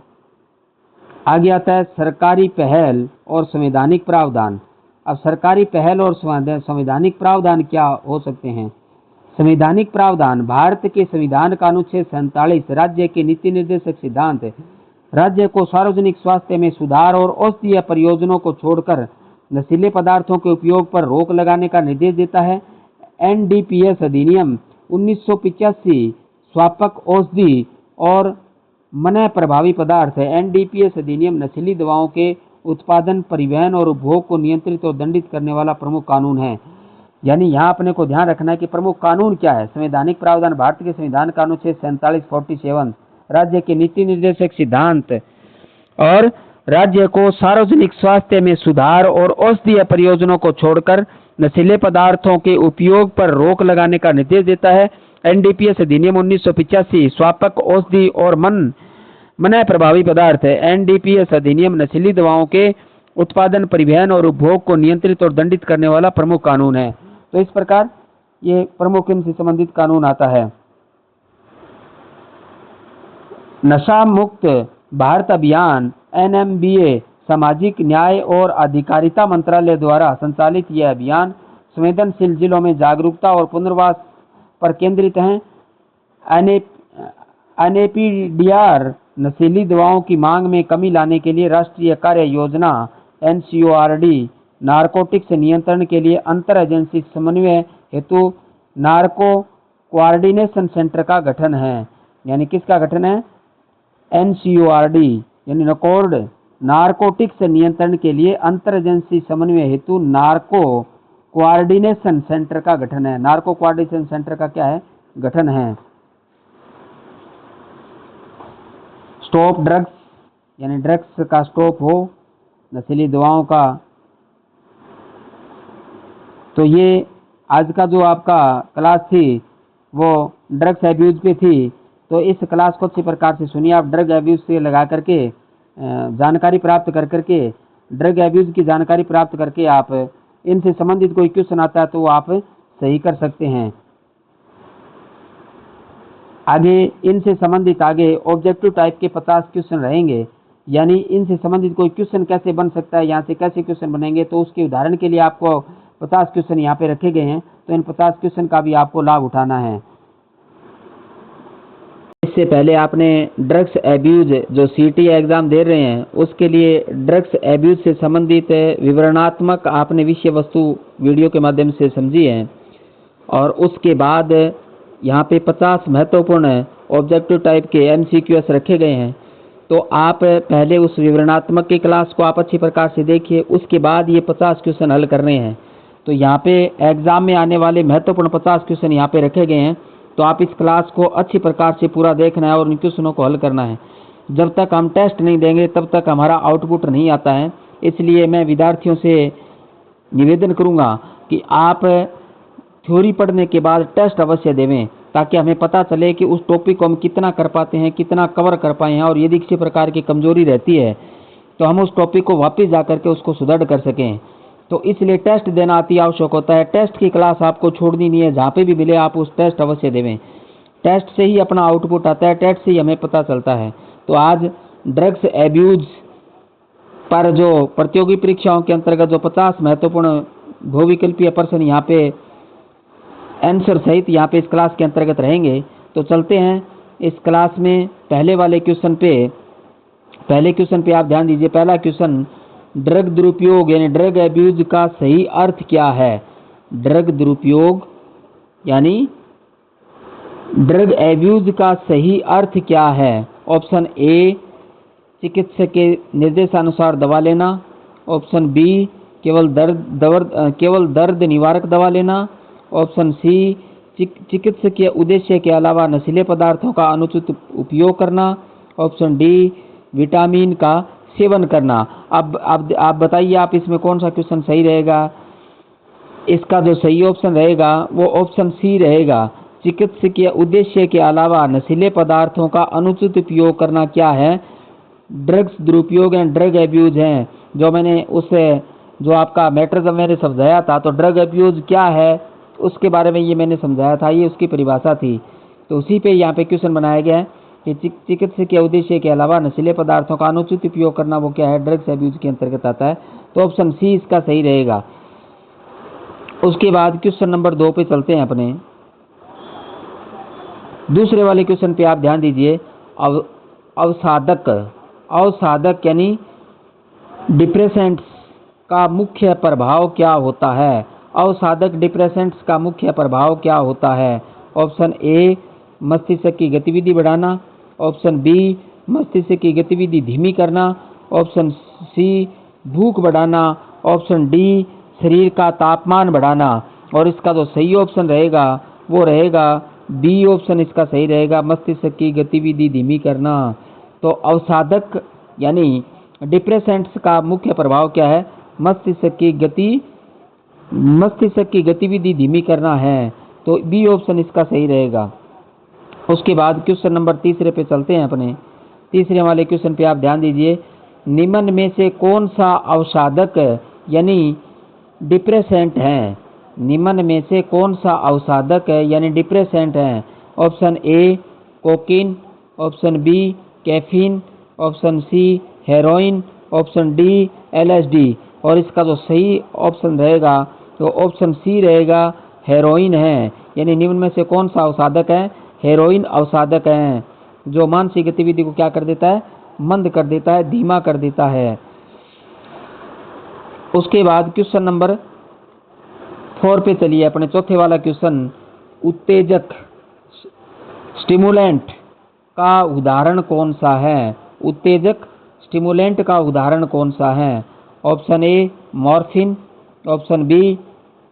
आगे आता है सरकारी पहल और संवैधानिक प्रावधान। अब सरकारी पहल और संवैधानिक प्रावधान क्या हो सकते हैं? संवैधानिक प्रावधान, भारत के संविधान का अनुच्छेद 47 राज्य के नीति निर्देशक सिद्धांत राज्य को सार्वजनिक स्वास्थ्य में सुधार और औषधीय परियोजनाओं को छोड़कर नशीले पदार्थों के उपयोग पर रोक लगाने का निर्देश देता है। NDPS अधिनियम 1985 स्वापक औषधि और मना प्रभावी पदार्थ है। NDPS अधिनियम नशीली दवाओं के उत्पादन, परिवहन और उपभोग को नियंत्रित और दंडित करने वाला प्रमुख कानून है। यानी यहाँ अपने को ध्यान रखना है कि प्रमुख कानून क्या है। संवैधानिक प्रावधान, भारत के संविधान का अनुच्छेद 47 राज्य के नीति निर्देशक सिद्धांत और राज्य को सार्वजनिक स्वास्थ्य में सुधार और औषधीय परियोजनाओं को छोड़कर नशीले पदार्थों के उपयोग पर रोक लगाने का निर्देश देता है। NDPS अधिनियम 1985 स्वापक औषधि और मना प्रभावी पदार्थ है। NDPS अधिनियम नशीली दवाओं के उत्पादन, परिवहन और उपभोग को नियंत्रित और दंडित करने वाला प्रमुख कानून है। तो इस प्रकार ये प्रमुख इनसे संबंधित कानून आता है। नशा मुक्त भारत अभियान NMBA सामाजिक न्याय और अधिकारिता मंत्रालय द्वारा संचालित यह अभियान संवेदनशील जिलों में जागरूकता और पुनर्वास पर केंद्रित है। NAPDR नशीली दवाओं की मांग में कमी लाने के लिए राष्ट्रीय कार्य योजना NCORD, नारकोटिक्स नियंत्रण के लिए अंतर एजेंसी समन्वय हेतु नार्को कोऑर्डिनेशन सेंटर का गठन है। यानी किसका गठन है? NCORD यानी नकोर्ड, नारकोटिक्स नियंत्रण के लिए अंतर एजेंसी समन्वय हेतु नार्को कोऑर्डिनेशन सेंटर का गठन है। नार्को कोऑर्डिनेशन सेंटर का क्या है? गठन है। स्टॉप ड्रग्स, यानी ड्रग्स का स्टॉप हो, नशीली दवाओं का। तो ये आज का जो आपका क्लास थी वो ड्रग्स एब्यूज पे थी। तो इस क्लास को अच्छी प्रकार से सुनिए। आप ड्रग एब्यूज से लगा करके जानकारी प्राप्त कर करके ड्रग एब्यूज की जानकारी प्राप्त करके आप इनसे संबंधित कोई क्वेश्चन आता है तो वो आप सही कर सकते हैं। आगे इनसे संबंधित आगे ऑब्जेक्टिव टाइप के 50 क्वेश्चन रहेंगे, यानी इनसे संबंधित कोई क्वेश्चन कैसे बन सकता है, यहाँ से कैसे क्वेश्चन बनेंगे, तो उसके उदाहरण के लिए आपको 50 क्वेश्चन यहाँ पे रखे गए हैं, तो इन 50 क्वेश्चन का भी आपको लाभ उठाना है। इससे पहले आपने ड्रग्स एब्यूज जो सीटी एग्जाम दे रहे हैं उसके लिए ड्रग्स एब्यूज से संबंधित विवरणात्मक आपने विषय वस्तु वीडियो के माध्यम से समझी है, और उसके बाद यहाँ पे 50 महत्वपूर्ण ऑब्जेक्टिव टाइप के MCQs रखे गए हैं। तो आप पहले उस विवरणात्मक की क्लास को आप अच्छी प्रकार से देखिए, उसके बाद ये 50 क्वेश्चन हल करने हैं। तो यहाँ पे एग्जाम में आने वाले महत्वपूर्ण 50 क्वेश्चन यहाँ पे रखे गए हैं, तो आप इस क्लास को अच्छी प्रकार से पूरा देखना है और उन क्वेश्चनों को हल करना है। जब तक हम टेस्ट नहीं देंगे तब तक हमारा आउटपुट नहीं आता है, इसलिए मैं विद्यार्थियों से निवेदन करूँगा कि आप थ्योरी पढ़ने के बाद टेस्ट अवश्य देवें, ताकि हमें पता चले कि उस टॉपिक को हम कितना कर पाते हैं, कितना कवर कर पाए हैं, और यदि किसी प्रकार की कमजोरी रहती है तो हम उस टॉपिक को वापस जा करके उसको सुदृढ़ कर सकें। तो इसलिए टेस्ट देना अति आवश्यक होता है। टेस्ट की क्लास आपको छोड़नी नहीं है, जहाँ पे भी मिले आप उस टेस्ट अवश्य देवें। टेस्ट से ही अपना आउटपुट आता है, टेस्ट से ही हमें पता चलता है। तो आज ड्रग्स एब्यूज पर जो प्रतियोगी परीक्षाओं के अंतर्गत जो 50 महत्वपूर्ण बहुविकल्पीय प्रश्न यहाँ पे आंसर सहित यहाँ पे इस क्लास के अंतर्गत रहेंगे। तो चलते हैं इस क्लास में पहले क्वेश्चन पे आप ध्यान दीजिए। पहला क्वेश्चन, ड्रग दुरुपयोग यानी ड्रग एब्यूज का सही अर्थ क्या है? ड्रग दुरुपयोग यानी ड्रग एब्यूज का सही अर्थ क्या है? ऑप्शन ए, चिकित्सक के निर्देशानुसार दवा लेना। ऑप्शन बी, केवल दर्द निवारक दवा लेना। ऑप्शन सी, चिकित्सकीय उद्देश्य के अलावा नशीले पदार्थों का अनुचित उपयोग करना। ऑप्शन डी, विटामिन का सेवन करना। अब आप बताइए, आप इसमें कौन सा क्वेश्चन सही रहेगा? इसका जो सही ऑप्शन रहेगा वो ऑप्शन सी रहेगा। चिकित्सकीय उद्देश्य के अलावा नशीले पदार्थों का अनुचित उपयोग करना क्या है? ड्रग्स दुरुपयोग एंड ड्रग एब्यूज हैं। जो मैंने जो आपका मैटर जब मैंने समझाया था, तो ड्रग एब्यूज क्या है उसके बारे में ये मैंने समझाया था, ये उसकी परिभाषा थी। तो उसी पे यहाँ पे क्वेश्चन बनाया गया है कि चिकित्सकीय उद्देश्य के अलावा नशीले पदार्थों का अनुचित उपयोग करना वो क्या है? ड्रग्स एब्यूज के अंतर्गत आता है। तो ऑप्शन सी इसका सही रहेगा। उसके बाद क्वेश्चन नंबर 2 पे चलते हैं अपने। दूसरे वाले क्वेश्चन पे आप ध्यान दीजिए। अवसादक यानी डिप्रेसेंट्स का मुख्य प्रभाव क्या होता है? अवसादक डिप्रेसेंट्स का मुख्य प्रभाव क्या होता है? ऑप्शन ए, मस्तिष्क की गतिविधि बढ़ाना। ऑप्शन बी, मस्तिष्क की गतिविधि धीमी करना। ऑप्शन सी, भूख बढ़ाना। ऑप्शन डी, शरीर का तापमान बढ़ाना। और इसका जो सही ऑप्शन रहेगा वो रहेगा बी ऑप्शन, इसका सही रहेगा, मस्तिष्क की गतिविधि धीमी करना। तो अवसादक यानी डिप्रेसेंट्स का मुख्य प्रभाव क्या है? मस्तिष्क की गतिविधि धीमी करना है। तो बी ऑप्शन इसका सही रहेगा। उसके बाद क्वेश्चन नंबर 3 पे चलते हैं अपने। तीसरे वाले क्वेश्चन पे आप ध्यान दीजिए। निम्न में से कौन सा अवसादक यानी डिप्रेसेंट है? निम्न में से कौन सा अवसादक है यानी डिप्रेसेंट है? Option A, cocaine. Option B, caffeine. Option C, heroin. Option D, LSD। और इसका जो सही ऑप्शन रहेगा तो ऑप्शन सी रहेगा, हेरोइन है। यानी निम्न में से कौन सा अवसादक है? हेरोइन अवसादक है, जो मानसिक गतिविधि को क्या कर देता है? मंद कर देता है, धीमा कर देता है। उसके बाद क्वेश्चन नंबर 4 पे चलिए अपने। चौथे वाला क्वेश्चन, उत्तेजक स्टिमुलेंट का उदाहरण कौन सा है? उत्तेजक स्टिमुलेंट का उदाहरण कौन सा है? Option A, morphine. Option B,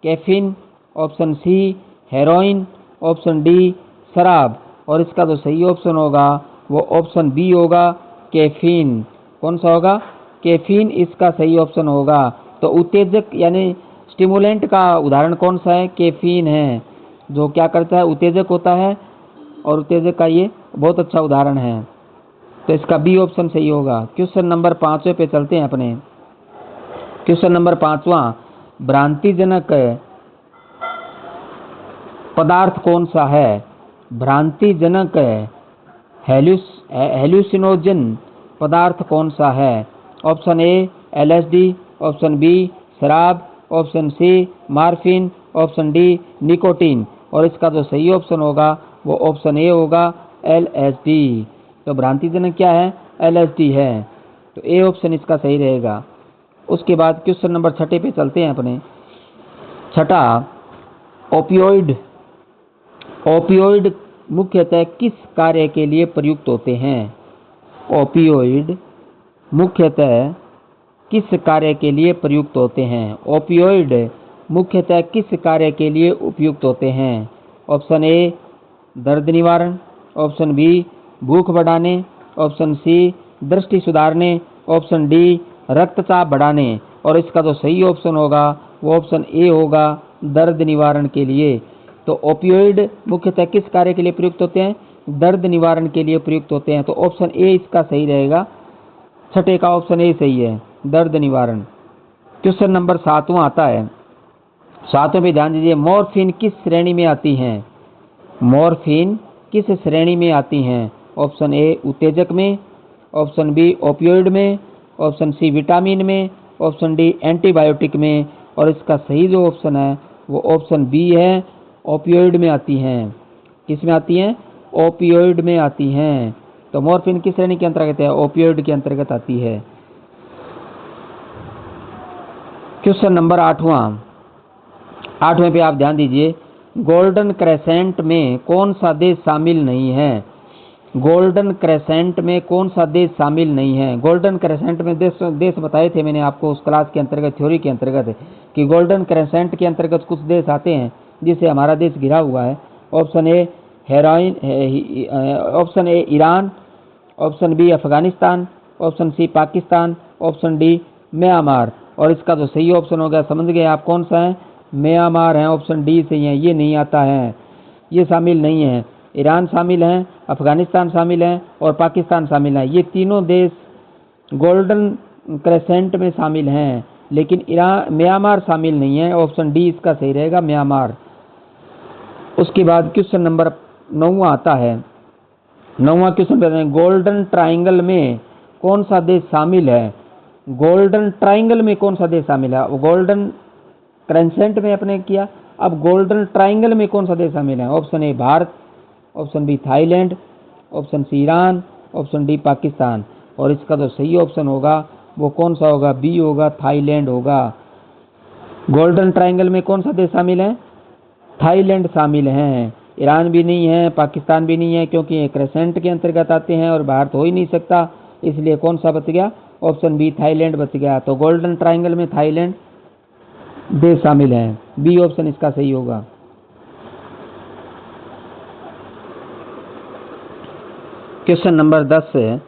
caffeine. Option C, heroin. Option D, शराब। और इसका जो सही ऑप्शन होगा वो ऑप्शन बी होगा, कैफीन। कौन सा होगा? कैफीन इसका सही ऑप्शन होगा। तो उत्तेजक यानी स्टिमुलेंट का उदाहरण कौन सा है? कैफीन है, जो क्या करता है? उत्तेजक होता है, और उत्तेजक का ये बहुत अच्छा उदाहरण है। तो इसका बी ऑप्शन सही होगा। क्वेश्चन नंबर 5 पे चलते हैं अपने। क्वेश्चन नंबर 5वां, भ्रांतिजनक पदार्थ कौन सा है? भ्रांतिजनक हेलुसिनोजन पदार्थ कौन सा है? Option A LSD, option B शराब, option C morphine, option D nicotine. और इसका जो सही ऑप्शन होगा वो ऑप्शन ए होगा एलएसडी। तो भ्रांतिजनक क्या है? एलएसडी है। तो ए ऑप्शन इसका सही रहेगा। उसके बाद क्वेश्चन नंबर 6 पे चलते हैं अपने। छठा, ओपियोइड। ओपियोइड मुख्यतः किस कार्य के लिए प्रयुक्त होते हैं? ओपियोइड मुख्यतः किस कार्य के लिए प्रयुक्त होते हैं? ओपियोइड मुख्यतः किस कार्य के लिए उपयुक्त होते हैं? ऑप्शन ए दर्द निवारण, ऑप्शन बी भूख बढ़ाने, ऑप्शन सी दृष्टि सुधारने, ऑप्शन डी रक्तचाप बढ़ाने। और इसका जो सही ऑप्शन होगा वो ऑप्शन ए होगा दर्द निवारण के लिए। तो ओपियोइड मुख्यतः किस कार्य के लिए प्रयुक्त होते हैं? दर्द निवारण के लिए प्रयुक्त होते हैं। तो ऑप्शन ए इसका सही रहेगा। छठे का ऑप्शन ए सही है, दर्द निवारण। क्वेश्चन नंबर 7वां आता है। 7वें पे ध्यान दीजिए, मॉर्फिन किस श्रेणी में आती हैं? मॉर्फिन किस श्रेणी में आती हैं? ऑप्शन ए उत्तेजक में, ऑप्शन बी ओपियोइड में, ऑप्शन सी विटामिन में, ऑप्शन डी एंटीबायोटिक में। और इसका सही जो ऑप्शन है वो ऑप्शन बी है, ओपियोइड में आती हैं। किस में आती हैं? ओपियोइड में आती हैं। तो मॉर्फिन किस श्रेणी के अंतर्गत है? ओपियोइड के अंतर्गत आती है। क्वेश्चन नंबर 8वें पे आप ध्यान दीजिए, गोल्डन क्रेसेंट में कौन सा देश शामिल नहीं है? गोल्डन क्रेसेंट में कौन सा देश शामिल नहीं है? गोल्डन क्रेसेंट में देश बताए थे मैंने आपको उस क्लास के अंतर्गत, थ्योरी के अंतर्गत, कि गोल्डन क्रेसेंट के अंतर्गत कुछ देश आते हैं जिससे हमारा देश घिरा हुआ है। Option A option A Iran, option B Afghanistan, option C Pakistan, option D Myanmar. और इसका जो सही ऑप्शन होगा, समझ गए आप कौन सा है? म्यांमार है। ऑप्शन डी सही है, ये नहीं आता है, ये शामिल नहीं है। ईरान शामिल है, अफगानिस्तान शामिल है और पाकिस्तान शामिल है। ये तीनों देश गोल्डन क्रेसेंट में शामिल हैं, लेकिन म्यांमार शामिल नहीं है। ऑप्शन डी इसका सही रहेगा, म्यांमार। उसके बाद क्वेश्चन नंबर 9वां आता है। 9वां क्वेश्चन कहते हैं, गोल्डन ट्राइंगल में कौन सा देश शामिल है? गोल्डन ट्राइंगल में कौन सा देश शामिल है? गोल्डन क्रेसेंट में अपने किया, अब गोल्डन ट्राइंगल में कौन सा देश शामिल है? Option A Bharat, option B Thailand, option C Iran, option D Pakistan. और इसका जो सही ऑप्शन होगा वो कौन सा होगा? बी होगा, थाईलैंड होगा। गोल्डन ट्राइंगल में कौन सा देश शामिल है? थाईलैंड शामिल है। ईरान भी नहीं है, पाकिस्तान भी नहीं है, क्योंकि ये क्रेसेंट के अंतर्गत आते हैं और भारत हो ही नहीं सकता, इसलिए कौन सा बच गया? ऑप्शन बी थाईलैंड बच गया। तो गोल्डन ट्राइंगल में थाईलैंड देश शामिल है, बी ऑप्शन इसका सही होगा। क्वेश्चन नंबर 10 है।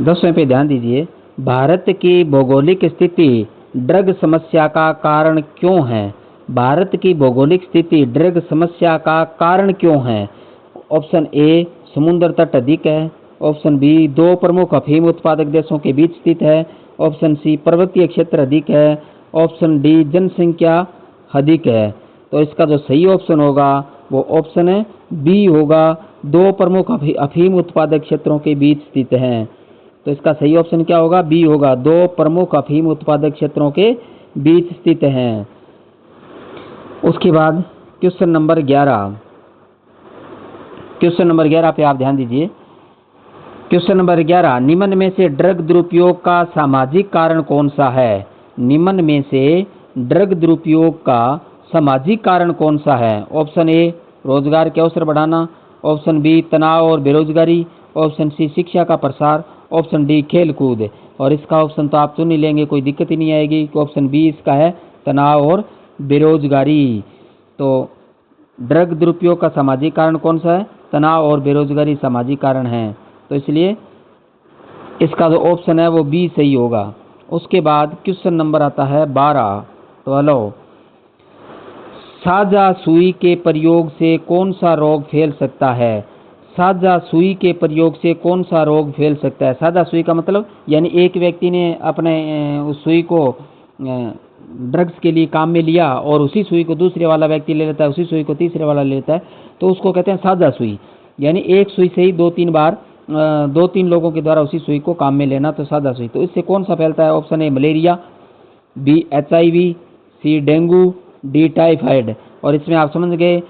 10वें पे ध्यान दीजिए, भारत की भौगोलिक स्थिति ड्रग समस्या का कारण क्यों है? भारत की भौगोलिक स्थिति ड्रग समस्या का कारण क्यों है? ऑप्शन ए समुद्र तट अधिक है, ऑप्शन बी दो प्रमुख अफीम उत्पादक देशों के बीच स्थित है, ऑप्शन सी पर्वतीय क्षेत्र अधिक है, ऑप्शन डी जनसंख्या अधिक है। तो इसका जो सही ऑप्शन होगा वो ऑप्शन है बी होगा, दो प्रमुख अफीम उत्पादक क्षेत्रों के बीच स्थित है। तो इसका सही ऑप्शन क्या होगा? बी होगा, दो प्रमुख अफीम उत्पादक क्षेत्रों के बीच स्थित हैं। उसके बाद क्वेश्चन नंबर 11। क्वेश्चन नंबर 11 पे आप ध्यान दीजिए। क्वेश्चन नंबर 11, निम्न में से ड्रग दुरुपयोग का सामाजिक कारण कौन सा है? निम्न में से ड्रग दुरुपयोग का सामाजिक कारण कौन सा है? ऑप्शन ए रोजगार के अवसर बढ़ाना, ऑप्शन बी तनाव और बेरोजगारी, ऑप्शन सी शिक्षा का प्रसार, ऑप्शन डी खेल कूद। और इसका ऑप्शन तो आप चुन ही लेंगे, कोई दिक्कत ही नहीं आएगी। ऑप्शन बी इसका है, तनाव और बेरोजगारी। तो ड्रग दुरुपयोग का सामाजिक कारण कौन सा है? तनाव और बेरोजगारी सामाजिक कारण है। तो इसलिए इसका जो ऑप्शन है वो बी सही होगा। उसके बाद क्वेश्चन नंबर आता है 12। तो हेलो, साझा सुई के प्रयोग से कौन सा रोग फैल सकता है? साझा सुई के प्रयोग से कौन सा रोग फैल सकता है? साझा सुई का मतलब यानी एक व्यक्ति ने अपने उस सुई को ड्रग्स के लिए काम में लिया और उसी सुई को दूसरे वाला व्यक्ति ले लेता है, उसी सुई को तीसरे वाला ले लेता है, तो उसको कहते हैं साझा सुई। यानी एक सुई से ही 2-3 बार 2-3 लोगों के द्वारा उसी सुई को काम में लेना, तो साझा सुई। तो इससे कौन सा फैलता है? Option A malaria, B HIV, C dengue, D typhoid. और इसमें आप समझ गए,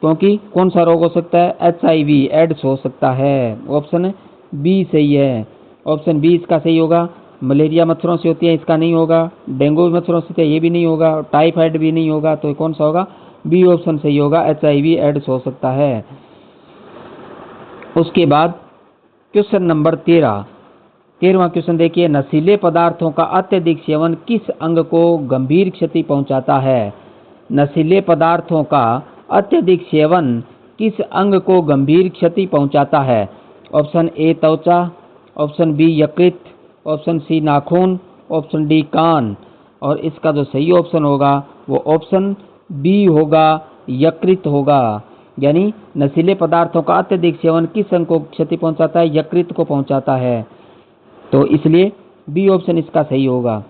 क्योंकि कौन सा रोग हो सकता है? HIV एड्स हो सकता है। ऑप्शन बी सही है, ऑप्शन बी इसका सही होगा। मलेरिया मच्छरों से होती है, इसका नहीं होगा। डेंगू मच्छरों से होती है, ये भी नहीं होगा। टाइफाइड भी नहीं होगा, तो कौन सा होगा? बी ऑप्शन सही होगा, HIV एड्स हो सकता है। उसके बाद क्वेश्चन नंबर 13वां क्वेश्चन देखिए, नशीले पदार्थों का अत्यधिक सेवन किस अंग को गंभीर क्षति पहुंचाता है? नशीले पदार्थों का अत्यधिक सेवन किस अंग को गंभीर क्षति पहुंचाता है? ऑप्शन ए त्वचा, ऑप्शन बी यकृत, ऑप्शन सी नाखून, ऑप्शन डी कान। और इसका जो सही ऑप्शन होगा वो ऑप्शन बी होगा, यकृत होगा। यानी नशीले पदार्थों का अत्यधिक सेवन किस अंग को क्षति पहुंचाता है? यकृत को पहुंचाता है, तो इसलिए बी ऑप्शन इसका सही होगा।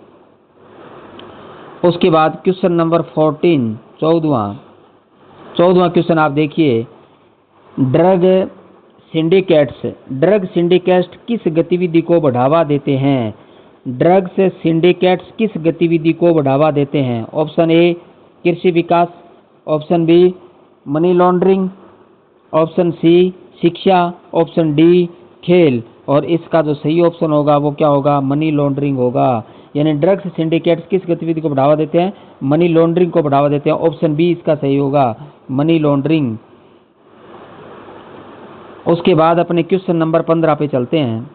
उसके बाद क्वेश्चन नंबर 14, 14वां क्वेश्चन आप देखिए, ड्रग सिंडिकेट्स किस गतिविधि को बढ़ावा देते हैं? ड्रग्स सिंडिकेट्स किस गतिविधि को बढ़ावा देते हैं? ऑप्शन ए कृषि विकास, option B money laundering, option C शिक्षा, ऑप्शन डी खेल। और इसका जो सही ऑप्शन होगा वो क्या होगा? मनी लॉन्ड्रिंग होगा। यानी ड्रग्स सिंडिकेट्स किस गतिविधि को बढ़ावा देते हैं? मनी लॉन्ड्रिंग को बढ़ावा देते हैं। ऑप्शन बी इसका सही होगा, मनी लॉन्ड्रिंग। उसके बाद अपने क्वेश्चन नंबर 15 पे चलते हैं।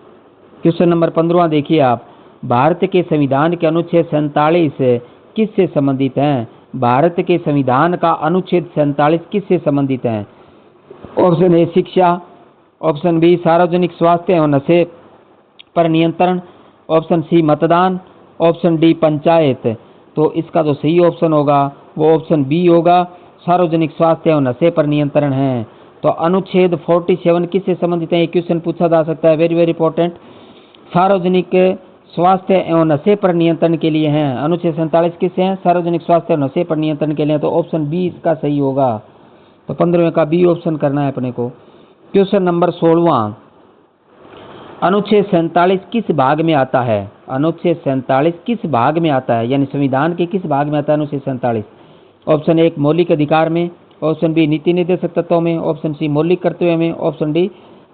क्वेश्चन नंबर 15 देखिए आप, भारत के संविधान के अनुच्छेद 47 किससे संबंधित हैं? भारत के संविधान का अनुच्छेद 47 किससे संबंधित है? ऑप्शन ए शिक्षा, ऑप्शन बी सार्वजनिक स्वास्थ्य और नशे पर नियंत्रण, ऑप्शन सी मतदान, ऑप्शन डी पंचायत। तो इसका जो सही ऑप्शन होगा वो ऑप्शन बी होगा, सार्वजनिक स्वास्थ्य और नशे पर नियंत्रण है। तो अनुच्छेद 47 किससे संबंधित है? ये क्वेश्चन पूछा जा सकता है, वेरी वेरी इंपॉर्टेंट। सार्वजनिक स्वास्थ्य एवं नशे पर नियंत्रण के लिए हैं। अनुच्छेद 47 किससे हैं? सार्वजनिक स्वास्थ्य और नशे पर नियंत्रण के लिए। तो ऑप्शन बी इसका सही होगा। तो 15वें का बी ऑप्शन करना है अपने को। क्वेश्चन नंबर 16वां, अनुच्छेद 47 किस भाग में आता है? अनुच्छेद 47 किस भाग में आता है? यानी संविधान के किस भाग में आता है अनुच्छेद 47? ऑप्शन ए मौलिक अधिकार में, ऑप्शन बी नीति निर्देशक तत्वों में, ऑप्शन सी मौलिक कर्तव्य में, ऑप्शन डी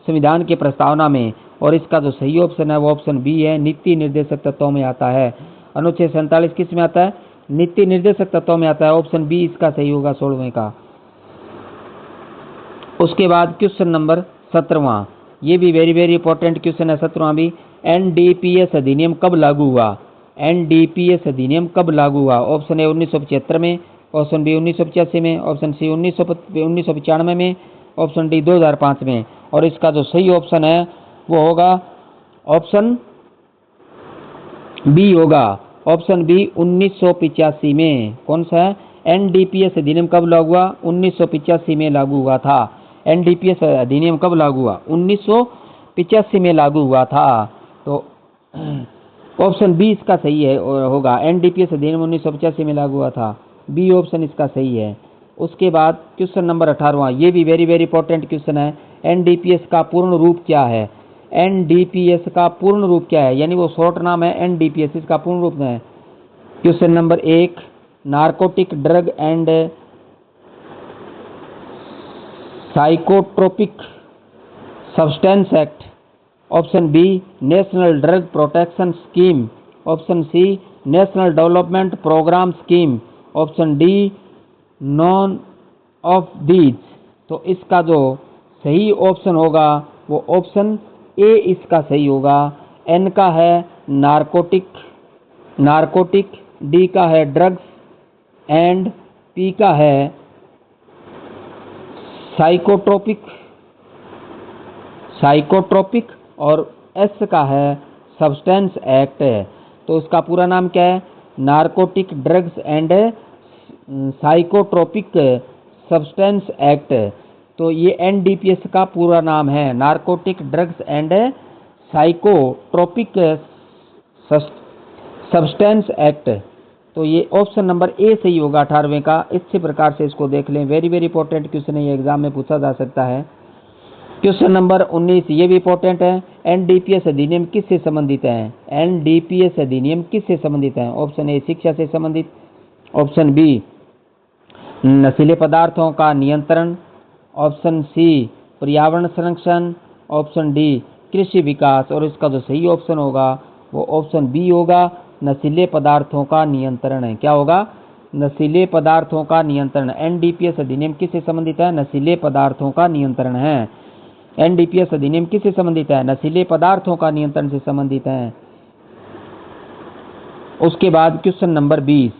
संविधान की प्रस्तावना में। और इसका जो सही ऑप्शन है वो ऑप्शन बी है, नीति निर्देशक तत्वों में आता है। अनुच्छेद 47 किस में आता है? नीति निर्देशक तत्वों में आता है। ऑप्शन बी इसका सही होगा 16वें का। उसके बाद क्वेश्चन नंबर 17वां, ये भी वेरी वेरी इंपॉर्टेंट क्वेश्चन है 17वां भी। NDPS अधिनियम कब लागू हुआ? NDPS अधिनियम कब लागू हुआ? ऑप्शन ए 1975 में, ऑप्शन बी 1985 में, ऑप्शन सी 1995 में, ऑप्शन डी 2005 में। और इसका जो सही ऑप्शन है वो होगा ऑप्शन बी होगा, ऑप्शन बी 1985 में। कौन सा है? NDPS अधिनियम कब लागू हुआ? 1985 में लागू हुआ था। NDPS अधिनियम कब लागू हुआ? 1985 में लागू हुआ था। तो ऑप्शन बी इसका सही है होगा, NDPS अधिनियम 1985 में लागू हुआ था। बी ऑप्शन इसका सही है। उसके बाद क्वेश्चन नंबर 18वां, ये भी वेरी वेरी इंपॉर्टेंट क्वेश्चन है। NDPS का पूर्ण रूप क्या है? NDPS का पूर्ण रूप क्या है? यानी वो शॉर्ट नाम है NDPS, इसका पूर्ण रूप है। Question number 1, narcotic drug and psychotropic substance act, option B national drug protection scheme, option C national development programme scheme, option D none of these. तो इसका जो सही ऑप्शन होगा वो ऑप्शन ए इसका सही होगा। एन का है नार्कोटिक, डी का है ड्रग्स एंड पी का है साइकोट्रोपिक और एस का है सब्सटेंस एक्ट। तो उसका पूरा नाम क्या है? Narcotic drugs and psychotropic substance act. तो ये NDPS का पूरा नाम है, narcotic drugs and psychotropic substance act. तो ये ऑप्शन नंबर ए सही होगा 18वें का। इसी प्रकार से इसको देख लें, वेरी वेरी इंपॉर्टेंट क्वेश्चन है, ये एग्जाम में पूछा जा सकता है। क्वेश्चन नंबर 19 ये भी इंपॉर्टेंट है। एनडीपीएस अधिनियम किससे संबंधित है? एनडीपीएस अधिनियम किससे संबंधित है? ऑप्शन ए शिक्षा से संबंधित, ऑप्शन बी नशीले पदार्थों का नियंत्रण, ऑप्शन सी पर्यावरण संरक्षण, ऑप्शन डी कृषि विकास। और इसका जो सही ऑप्शन होगा वो ऑप्शन बी होगा, नशीले पदार्थों का नियंत्रण है। क्या होगा? नशीले पदार्थों का नियंत्रण। एनडीपीएस अधिनियम किससे संबंधित है? नशीले पदार्थों का नियंत्रण है। एनडीपीएस अधिनियम किससे संबंधित है? नशीले पदार्थों का नियंत्रण से संबंधित है। उसके बाद क्वेश्चन नंबर 20,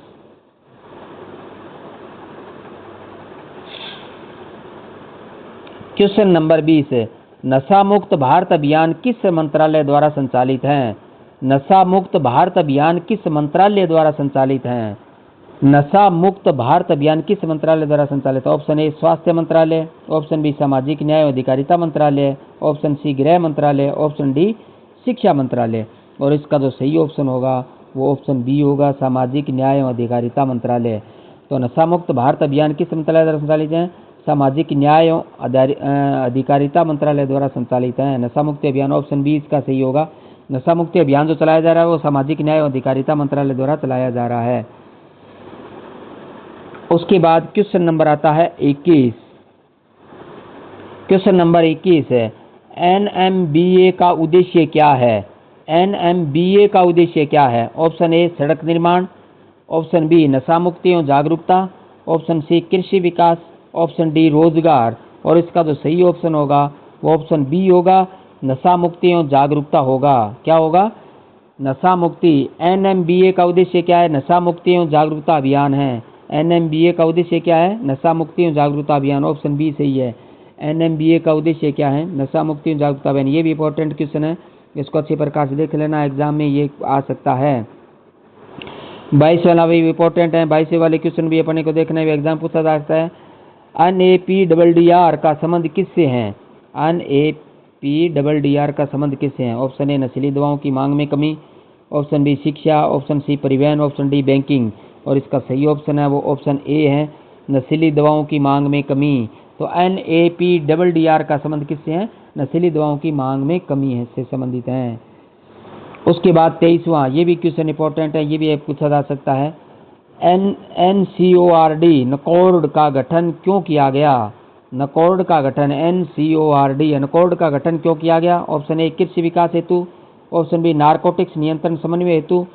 क्वेश्चन नंबर 20 नशा मुक्त भारत अभियान किस मंत्रालय द्वारा संचालित है? नशा मुक्त भारत अभियान किस मंत्रालय द्वारा संचालित है? नशा मुक्त भारत अभियान किस मंत्रालय द्वारा संचालित है? ऑप्शन ए स्वास्थ्य मंत्रालय, ऑप्शन बी सामाजिक न्याय और अधिकारिता मंत्रालय, ऑप्शन सी गृह मंत्रालय, ऑप्शन डी शिक्षा मंत्रालय। और इसका जो सही ऑप्शन होगा वो ऑप्शन बी होगा, सामाजिक न्याय और अधिकारिता मंत्रालय। तो नशा मुक्त भारत अभियान किस मंत्रालय द्वारा संचालित है? सामाजिक न्याय और अधिकारिता मंत्रालय द्वारा संचालित है। नशा मुक्ति अभियान ऑप्शन बी इसका सही होगा। नशा मुक्ति अभियान जो चलाया जा रहा है वो सामाजिक न्याय और अधिकारिता मंत्रालय द्वारा चलाया जा रहा है। उसके बाद क्वेश्चन नंबर आता है 21। क्वेश्चन नंबर 21 है एनएमबीए का उद्देश्य क्या है? एनएमबीए का उद्देश्य क्या है? ऑप्शन ए सड़क निर्माण, ऑप्शन बी नशा मुक्ति और जागरूकता, ऑप्शन सी कृषि विकास, ऑप्शन डी रोजगार। और इसका जो सही ऑप्शन होगा वो ऑप्शन बी होगा, नशा मुक्ति और जागरूकता होगा। क्या होगा? नशा मुक्ति। एनएमबीए का उद्देश्य क्या है? नशा मुक्ति और जागरूकता अभियान है। एनएमबीए का उद्देश्य क्या है? नशा मुक्ति और जागरूकता अभियान। ऑप्शन बी सही है। एनएमबीए का उद्देश्य क्या है? नशा मुक्ति और जागरूकता अभियान। ये भी इंपॉर्टेंट क्वेश्चन है, इसको अच्छी प्रकार से देख लेना, एग्जाम में ये आ सकता है। 22 वाला भी इंपॉर्टेंट है, 22 वाले क्वेश्चन भी अपने को देखना है, एग्जाम पूछा जा सकता है। एनएपीडब्ल्यूडीआर का संबंध किससे है? एनएपीडब्ल्यूडीआर का संबंध किससे है? ऑप्शन ए नशीली दवाओं की मांग में कमी, ऑप्शन बी शिक्षा, ऑप्शन सी परिवहन, ऑप्शन डी बैंकिंग। और इसका सही ऑप्शन है वो ऑप्शन ए है, नशीली दवाओं की मांग में कमी। तो एनएपीडब्ल्यूडीआर का संबंध किससे है? नशीली दवाओं की मांग में कमी है से संबंधित है। उसके बाद 23वां, ये भी क्वेश्चन इंपॉर्टेंट है, ये भी पूछा जा सकता है। एनसीओआरडी नकॉर्ड का गठन क्यों किया गया? नकॉर्ड का गठन एनसीओआरडी नकॉर्ड का गठन क्यों किया गया? ऑप्शन ए कृषि विकास हेतु, ऑप्शन बी नारकोटिक्स नियंत्रण समन्वय हेतु,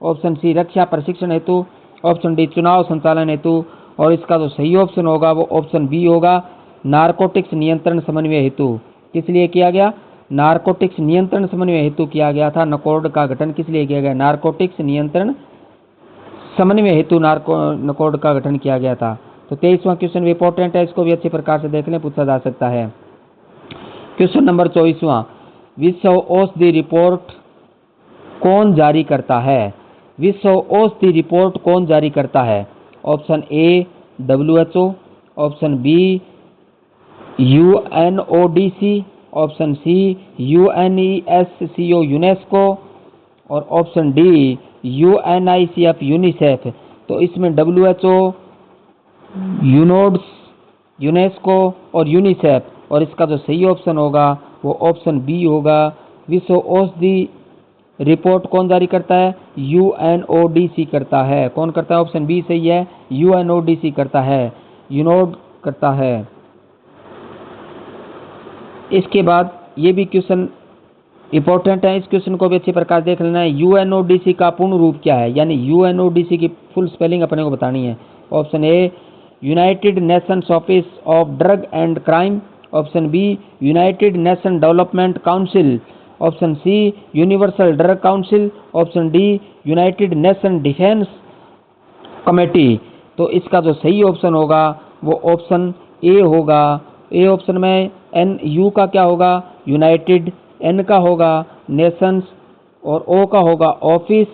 ऑप्शन सी रक्षा प्रशिक्षण हेतु, ऑप्शन डी चुनाव संचालन हेतु। और इसका जो सही ऑप्शन होगा वो ऑप्शन बी होगा, नारकोटिक्स नियंत्रण समन्वय हेतु। किस लिए किया गया? नारकोटिक्स नियंत्रण समन्वय हेतु किया गया था। नकॉर्ड का गठन किस लिए किया गया? नारकोटिक्स नियंत्रण समन्वय हेतु नकॉर्ड का गठन किया गया था। तो 23वां क्वेश्चन भी इंपॉर्टेंट है, इसको भी अच्छी प्रकार से देख लें, पूछा जा सकता है। क्वेश्चन नंबर 24वां, विश्व औषधि रिपोर्ट कौन जारी करता है? विश्व औषधि रिपोर्ट कौन जारी करता है? Option A WHO, option B UNODC, option C UNESCO UNESCO, और ऑप्शन डी UNICEF यूनिसेफ। तो इसमें WHO, यूनेस्को और यूनिसेफ। और इसका जो सही ऑप्शन होगा वो ऑप्शन बी होगा, विश्व औषधि रिपोर्ट कौन जारी करता है? UNODC करता है। कौन करता है? ऑप्शन बी सही है, UNODC करता है, यूनोड करता है। इसके बाद ये भी क्वेश्चन इंपॉर्टेंट है, इस क्वेश्चन को भी अच्छी प्रकार देख लेना है। UNODC का पूर्ण रूप क्या है? यानी UNODC की फुल स्पेलिंग अपने को बतानी है। Option A United Nations office of drug and crime, option B United Nation development council, option C universal drug council, option D United Nation defence committee. तो इसका जो सही ऑप्शन होगा वो ऑप्शन ए होगा। ए ऑप्शन में you का क्या होगा? यूनाइटेड, एन का होगा नेशंस, और ओ का होगा ऑफिस,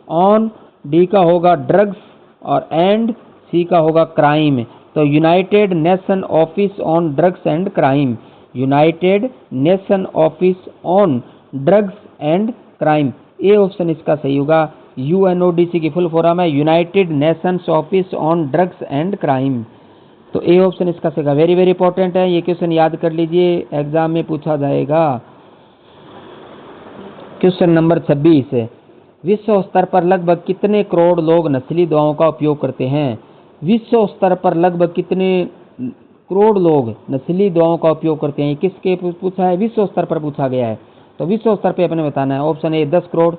ऑन, डी का होगा ड्रग्स, और एंड सी का होगा क्राइम। तो United Nation office on drugs and crime, United Nation office on drugs and crime, A option इसका सही होगा। UNODC की फुल फॉर्म है United Nations office on drugs and crime. तो ए ऑप्शन इसका सही। वेरी वेरी इंपॉर्टेंट है, ये क्वेश्चन याद कर लीजिए, एग्जाम में पूछा जाएगा। क्वेश्चन नंबर 26 है, विश्व स्तर पर लगभग कितने करोड़ लोग नस्ली दवाओं का उपयोग करते हैं? विश्व स्तर पर लगभग कितने करोड़ लोग नस्ली दवाओं का उपयोग करते हैं? किसके पूछा है? विश्व स्तर पर पूछा गया है। तो विश्व स्तर पे अपने बताना है। Option A 10 crore,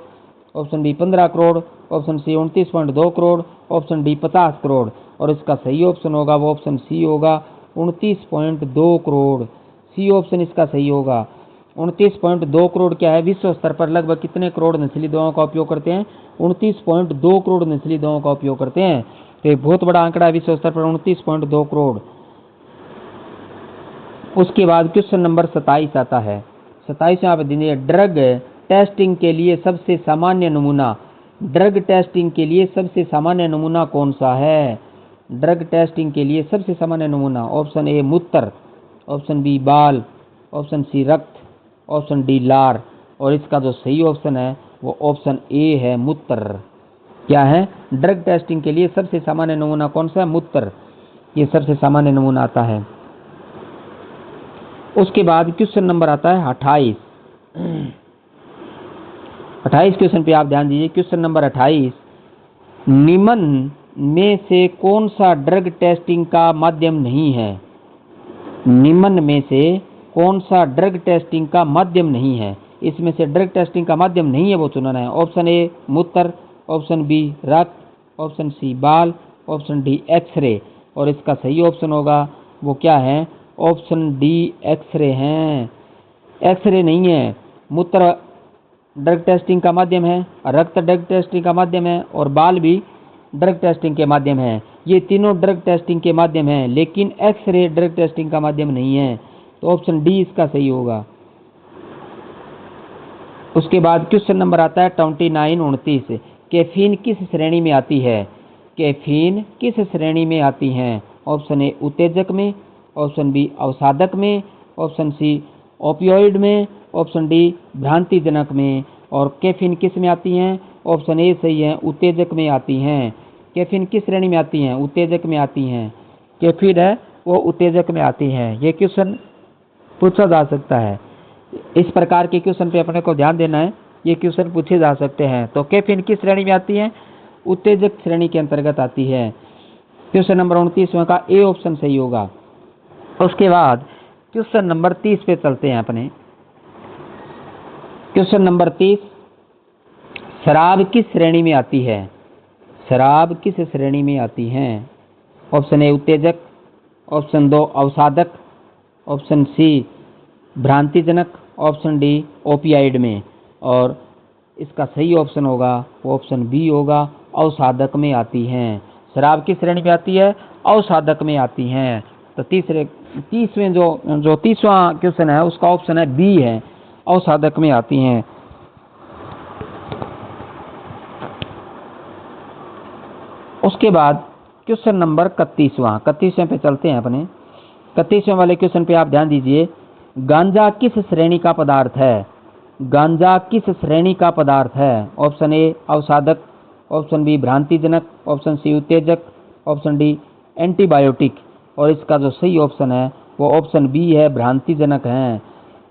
option B 15 crore, option C 29.2 crore, option D 50 crore. और इसका सही ऑप्शन होगा वो ऑप्शन सी होगा, 29.2 करोड़। सी ऑप्शन इसका सही होगा। 29.2 करोड़ क्या है? विश्व स्तर पर लगभग कितने करोड़ नस्ली दवाओं का उपयोग करते हैं? 29.2 करोड़ नस्ली दवाओं का उपयोग करते हैं। तो एक बहुत बड़ा आंकड़ा है विश्व स्तर पर, 29.2 करोड़। उसके बाद क्वेश्चन नंबर 27 आता है। 27 आप दीजिए, ड्रग टेस्टिंग के लिए सबसे सामान्य नमूना, ड्रग टेस्टिंग के लिए सबसे सामान्य नमूना कौन सा है? ड्रग टेस्टिंग के लिए सबसे सामान्य नमूना, ऑप्शन ए मूत्र, ऑप्शन बी बाल, ऑप्शन सी रक्त, ऑप्शन डी लार। और इसका जो सही ऑप्शन है वो ऑप्शन ए है, मूत्र। क्या है? ड्रग टेस्टिंग के लिए सबसे सामान्य नमूना कौन सा है? मूत्र। ये सबसे सामान्य नमूना आता है। उसके बाद क्वेश्चन नंबर आता है 28। 28 क्वेश्चन पे आप ध्यान दीजिए। क्वेश्चन नंबर 28, निम्न में से कौन सा ड्रग टेस्टिंग का माध्यम नहीं है? निम्न में से कौन सा ड्रग टेस्टिंग का माध्यम नहीं है? इसमें से ड्रग टेस्टिंग का माध्यम नहीं है वो चुनना है। ऑप्शन ए मूत्र, ऑप्शन बी रक्त, ऑप्शन सी बाल, ऑप्शन डी एक्सरे। और इसका सही ऑप्शन होगा वो क्या है? ऑप्शन डी एक्सरे हैं। एक्सरे नहीं है। मूत्र ड्रग टेस्टिंग का माध्यम है, रक्त ड्रग टेस्टिंग का माध्यम है और बाल भी ड्रग टेस्टिंग के माध्यम है। ये तीनों ड्रग टेस्टिंग के माध्यम हैं, लेकिन एक्सरे ड्रग टेस्टिंग का माध्यम नहीं है। तो ऑप्शन डी इसका सही होगा। उसके बाद क्वेश्चन नंबर आता है 29-29, कैफीन किस श्रेणी में आती है? कैफीन किस श्रेणी में आती है? ऑप्शन ए उत्तेजक में, ऑप्शन बी अवसादक में, ऑप्शन सी ओपियोइड में, ऑप्शन डी भ्रांतिजनक में। और कैफीन किस में आती हैं? ऑप्शन ए सही है, उत्तेजक में आती हैं। कैफीन किस श्रेणी में आती हैं? उत्तेजक में आती हैं। कैफीन है वो उत्तेजक में आती हैं। ये क्वेश्चन पूछा जा सकता है। इस प्रकार के क्वेश्चन पे अपने को ध्यान देना है, ये क्वेश्चन पूछे जा सकते हैं। तो कैफीन किस श्रेणी में आती है? उत्तेजक श्रेणी के अंतर्गत आती है। क्वेश्चन नंबर 29 का ए ऑप्शन सही होगा। उसके बाद क्वेश्चन नंबर 30 पे चलते हैं अपने। क्वेश्चन नंबर 30, शराब किस श्रेणी में आती है? शराब किस श्रेणी में आती है? ऑप्शन ए उत्तेजक, ऑप्शन 2 अवसादक, ऑप्शन सी भ्रांतिजनक, ऑप्शन डी ओपियाइड में। और इसका सही ऑप्शन होगा वो ऑप्शन बी होगा, अवसादक में आती हैं। शराब किस श्रेणी में आती है? अवसादक में आती हैं। तो 30वें जो 30वां क्वेश्चन है उसका ऑप्शन है बी है, अवसादक में आती हैं। उसके बाद क्वेश्चन नंबर 31वें पे चलते हैं अपने। 31वें वाले क्वेश्चन पे आप ध्यान दीजिए, गांजा किस श्रेणी का पदार्थ है? गांजा किस श्रेणी का पदार्थ है? ऑप्शन ए अवसादक, ऑप्शन बी भ्रांतिजनक, ऑप्शन सी उत्तेजक, ऑप्शन डी एंटीबायोटिक। और इसका जो सही ऑप्शन है वो ऑप्शन बी है, भ्रांतिजनक है।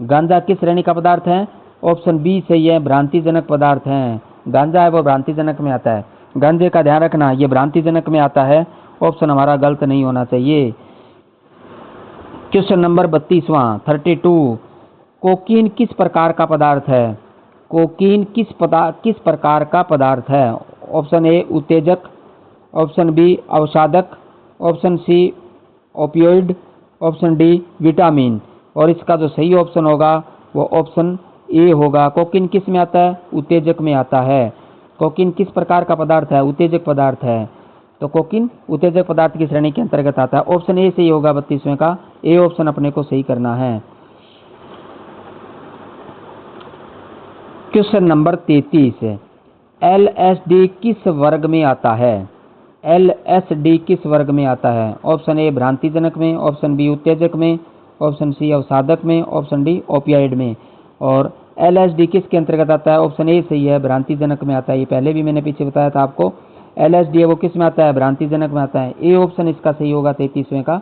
गांजा किस श्रेणी का पदार्थ है? ऑप्शन बी सही है, भ्रांतिजनक पदार्थ है। गांजा है वो भ्रांतिजनक में आता है। गांजे का ध्यान रखना, ये भ्रांतिजनक में आता है। ऑप्शन हमारा गलत नहीं होना चाहिए। क्वेश्चन नंबर 32, कोकीन किस प्रकार का पदार्थ है? कोकीन किस प्रकार का पदार्थ है? ऑप्शन ए उत्तेजक, ऑप्शन बी अवसादक, option C opioid, option D vitamin. और इसका जो सही ऑप्शन होगा वो ऑप्शन ए होगा। कोकीन किस में आता है? उत्तेजक में आता है। कोकीन किस प्रकार का पदार्थ है? उत्तेजक पदार्थ है। तो कोकीन उत्तेजक पदार्थ की श्रेणी के अंतर्गत आता है। ऑप्शन ए सही होगा 32वें का, ए ऑप्शन अपने को सही करना है। क्वेश्चन नंबर 33, एलएसडी किस वर्ग में आता है? एलएसडी किस वर्ग में आता है? ऑप्शन ए भ्रांतिजनक में, ऑप्शन बी उत्तेजक में, ऑप्शन सी अवसादक में, ऑप्शन डी ओपियाइड में। और LSD किसके अंतर्गत आता है? ऑप्शन ए सही है, भ्रांतिजनक में आता है। ये पहले भी मैंने पीछे बताया था आपको। LSD है वो किस में आता है? भ्रांतिजनक में आता है। ए ऑप्शन इसका सही होगा 33वें का,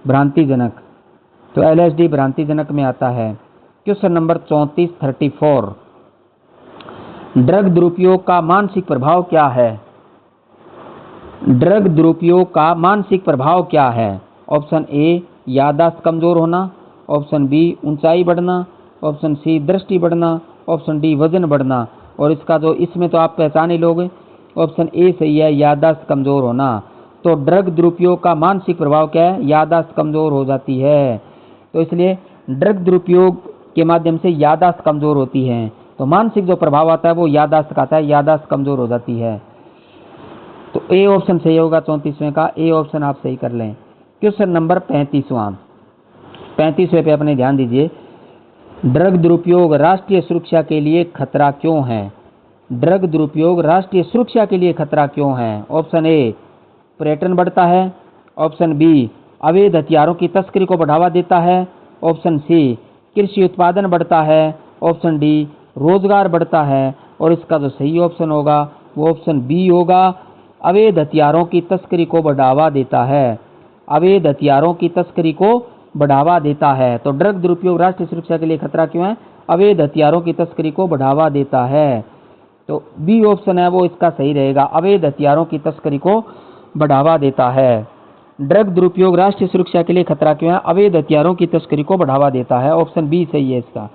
भ्रांतिजनक। तो LSD भ्रांतिजनक में आता है। क्वेश्चन नंबर 34 ड्रग दुरुपयोग का मानसिक प्रभाव क्या है? ड्रग दुरुपयोग का मानसिक प्रभाव क्या है? ऑप्शन ए याददाश्त कमजोर होना, ऑप्शन बी ऊंचाई बढ़ना, ऑप्शन सी दृष्टि बढ़ना, ऑप्शन डी वजन बढ़ना। और इसका जो इसमें तो आप पहचान ही लोगे, ऑप्शन ए सही है, याददाश्त कमजोर होना। तो ड्रग दुरुपयोग का मानसिक प्रभाव क्या है? याददाश्त कमजोर हो जाती है। तो इसलिए ड्रग दुरुपयोग के माध्यम से याददाश्त कमजोर होती है। तो मानसिक जो प्रभाव आता है वो याददाश्त का आता है, याददाश्त कमजोर हो जाती है। तो ए ऑप्शन सही होगा 34वें का, ए ऑप्शन आप सही कर लें। क्वेश्चन नंबर 35वें पे अपने ध्यान दीजिए। ड्रग दुरुपयोग राष्ट्रीय सुरक्षा के लिए खतरा क्यों है? ड्रग दुरुपयोग राष्ट्रीय सुरक्षा के लिए खतरा क्यों है? ऑप्शन ए पर्यटन बढ़ता है, ऑप्शन बी अवैध हथियारों की तस्करी को बढ़ावा देता है, ऑप्शन सी कृषि उत्पादन बढ़ता है, ऑप्शन डी रोजगार बढ़ता है। और इसका जो सही ऑप्शन होगा वो ऑप्शन बी होगा, अवैध हथियारों की तस्करी को बढ़ावा देता है। अवैध हथियारों की तस्करी को बढ़ावा देता है। तो ड्रग दुरुपयोग राष्ट्रीय सुरक्षा के लिए खतरा क्यों है? अवैध हथियारों की तस्करी को बढ़ावा देता है। तो बी ऑप्शन है वो इसका सही रहेगा, अवैध हथियारों की तस्करी को बढ़ावा देता है। ड्रग दुरुपयोग राष्ट्रीय सुरक्षा के लिए खतरा क्यों है? अवैध हथियारों की तस्करी को बढ़ावा देता है। ऑप्शन बी सही है इसका।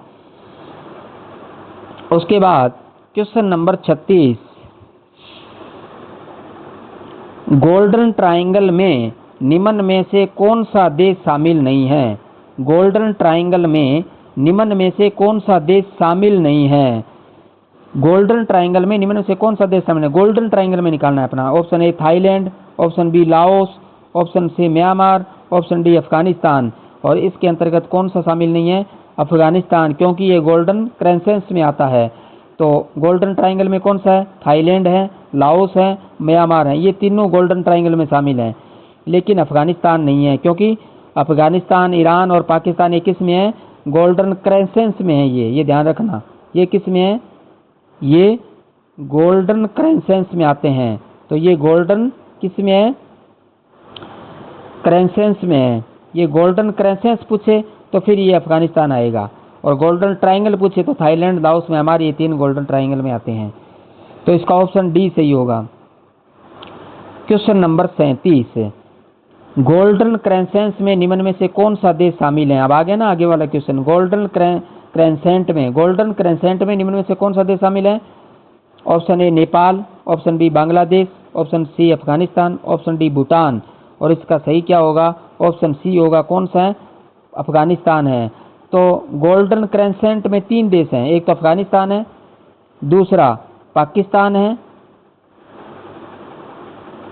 उसके बाद क्वेश्चन नंबर 36 गोल्डन ट्रायंगल में निम्न में से कौन सा देश शामिल नहीं है? गोल्डन ट्रायंगल में निम्न में से कौन सा देश शामिल नहीं है? गोल्डन ट्रायंगल में निम्न में से कौन सा देश शामिल है? गोल्डन ट्रायंगल में निकालना है अपना। Option A Thailand, option B Laos, option C Myanmar, option D Afghanistan. और इसके अंतर्गत कौन सा शामिल नहीं है? अफगानिस्तान, क्योंकि ये गोल्डन क्रेसेंट में आता है। तो गोल्डन ट्रायंगल में कौन सा है? थाईलैंड है, लाओस है, म्यांमार है। ये तीनों गोल्डन ट्रायंगल में शामिल हैं, लेकिन अफगानिस्तान नहीं है, क्योंकि अफगानिस्तान, ईरान और पाकिस्तान ये किस में है? गोल्डन क्रेसेंट में है। ये ध्यान रखना, ये किस में है? ये गोल्डन क्रेसेंट में आते हैं। तो ये गोल्डन किस में है? क्रेसेंट में है। ये गोल्डन क्रेसेंट पूछे तो फिर ये अफगानिस्तान आएगा, और गोल्डन ट्रायंगल पूछे तो थाईलैंड, लाओस, म्यांमार ये तीन गोल्डन ट्रायंगल में आते हैं। तो इसका ऑप्शन डी सही होगा। क्वेश्चन नंबर 37 गोल्डन क्रेसेंट में निम्न में से कौन सा देश शामिल है? अब आ गया ना आगे वाला क्वेश्चन। गोल्डन क्रेसेंट में निम्न में से कौन सा देश शामिल है? Option A Nepal, option B Bangladesh, option C Afghanistan, option D Bhutan. और इसका सही क्या होगा? ऑप्शन सी होगा। कौन सा है? अफगानिस्तान है। तो गोल्डन क्रेसेंट में तीन देश हैं, एक तो अफगानिस्तान है, दूसरा पाकिस्तान है,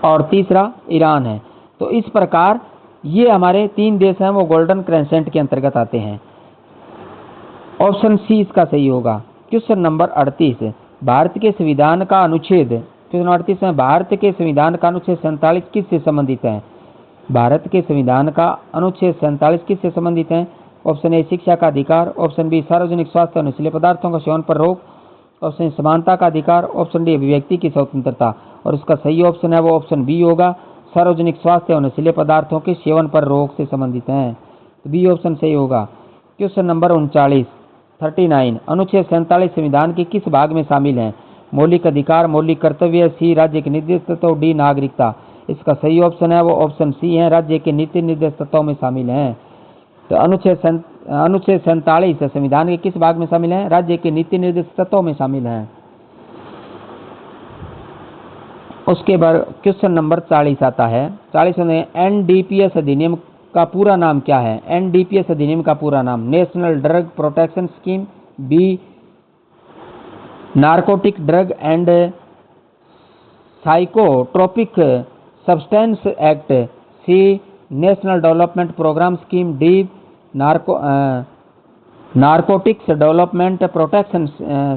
और तीसरा ईरान है। तो इस प्रकार ये हमारे तीन देश हैं वो गोल्डन क्रेसेंट के अंतर्गत आते हैं। ऑप्शन सी इसका सही होगा। क्वेश्चन नंबर 38 भारत के संविधान का अनुच्छेद, क्वेश्चन 38 में भारत के संविधान का अनुच्छेद 47 किससे संबंधित है? भारत के संविधान का अनुच्छेद 47 किससे संबंधित है? ऑप्शन ए शिक्षा का अधिकार, ऑप्शन बी सार्वजनिक स्वास्थ्य और नशीले पदार्थों का सेवन पर रोक, ऑप्शन समानता का अधिकार, ऑप्शन डी अभिव्यक्ति की स्वतंत्रता। और इसका सही ऑप्शन है वो ऑप्शन बी होगा, सार्वजनिक स्वास्थ्य और नशीले पदार्थों के सेवन पर रोक से संबंधित है। तो बी ऑप्शन सही होगा। क्वेश्चन नंबर 39 अनुच्छेद 47 संविधान के किस भाग में शामिल है? मौलिक अधिकार, मौलिक कर्तव्य, सी राज्य के निर्देश तत्व, डी नागरिकता। इसका सही ऑप्शन है वो ऑप्शन सी है, राज्य के नीति निर्देश तत्वों में शामिल है। तो अनुच्छेद 47 संविधान के किस भाग में शामिल है? राज्य के नीति निर्देश तत्वों में शामिल है। उसके बाद क्वेश्चन नंबर 40 आता है। 40 में एनडीपीएस अधिनियम का पूरा नाम क्या है? एनडीपीएस अधिनियम का पूरा नाम national drug protection scheme, B narcotic drug and psychotropic substance act, C national development programme scheme, D narcotics development protection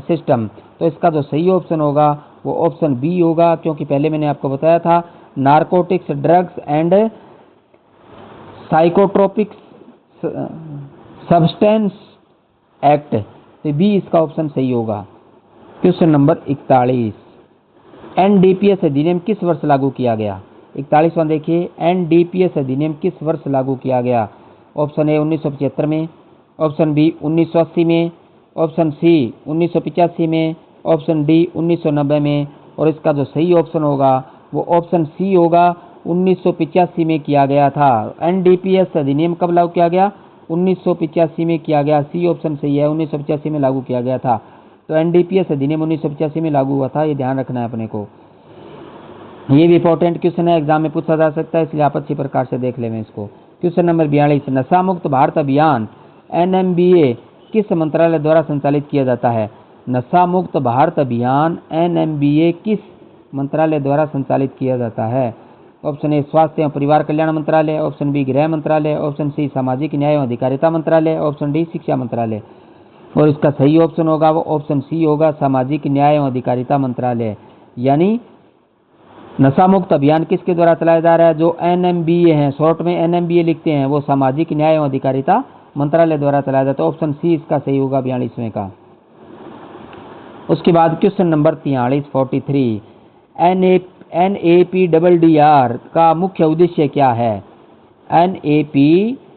system. तो इसका जो सही ऑप्शन होगा वो ऑप्शन बी होगा, क्योंकि पहले मैंने आपको बताया था narcotics drugs and psychotropic substance act, तो बी इसका ऑप्शन सही होगा। क्वेश्चन नंबर 41, एनडीपीएस अधिनियम किस वर्ष लागू किया गया? 41वां देखिए, एनडीपीएस अधिनियम किस वर्ष लागू किया गया? ऑप्शन ए 1975 में, ऑप्शन बी 1980 में, ऑप्शन सी 1985 में, ऑप्शन डी 1990 में, और इसका जो सही ऑप्शन होगा वो ऑप्शन सी होगा, 1985 में किया गया था। एनडीपीएस अधिनियम कब लागू किया गया? 1985 में किया गया। सी ऑप्शन सही है, 1985 में लागू किया गया था। तो एनडीपीएस अधिनियम 1985 में लागू हुआ था, ये ध्यान रखना है अपने को। ये भी इंपॉर्टेंट क्वेश्चन है, एग्जाम में पूछा जा सकता है, इसलिए आप अच्छी प्रकार से देख लें इसको। क्वेश्चन नंबर 42, नशा मुक्त भारत अभियान एनएमबीए किस मंत्रालय द्वारा संचालित किया जाता है? नशा मुक्त भारत अभियान एनएमबीए किस मंत्रालय द्वारा संचालित किया जाता है? ऑप्शन ए स्वास्थ्य एवं परिवार कल्याण मंत्रालय, ऑप्शन बी गृह मंत्रालय, ऑप्शन सी सामाजिक न्याय एवं अधिकारिता मंत्रालय, ऑप्शन डी शिक्षा मंत्रालय, और इसका सही ऑप्शन होगा वो ऑप्शन सी होगा, सामाजिक न्याय एवं अधिकारिता मंत्रालय। यानी नशा मुक्त अभियान किसके द्वारा चलाया जा रहा है? जो एनएमबीए है, शॉर्ट में एनएमबीए लिखते हैं, वो सामाजिक न्याय एवं अधिकारिता मंत्रालय द्वारा चलाया जाता है। ऑप्शन सी इसका सही होगा 42वें का। उसके बाद क्वेश्चन नंबर 43 43, NAPDDR का मुख्य उद्देश्य क्या है? NAPDDR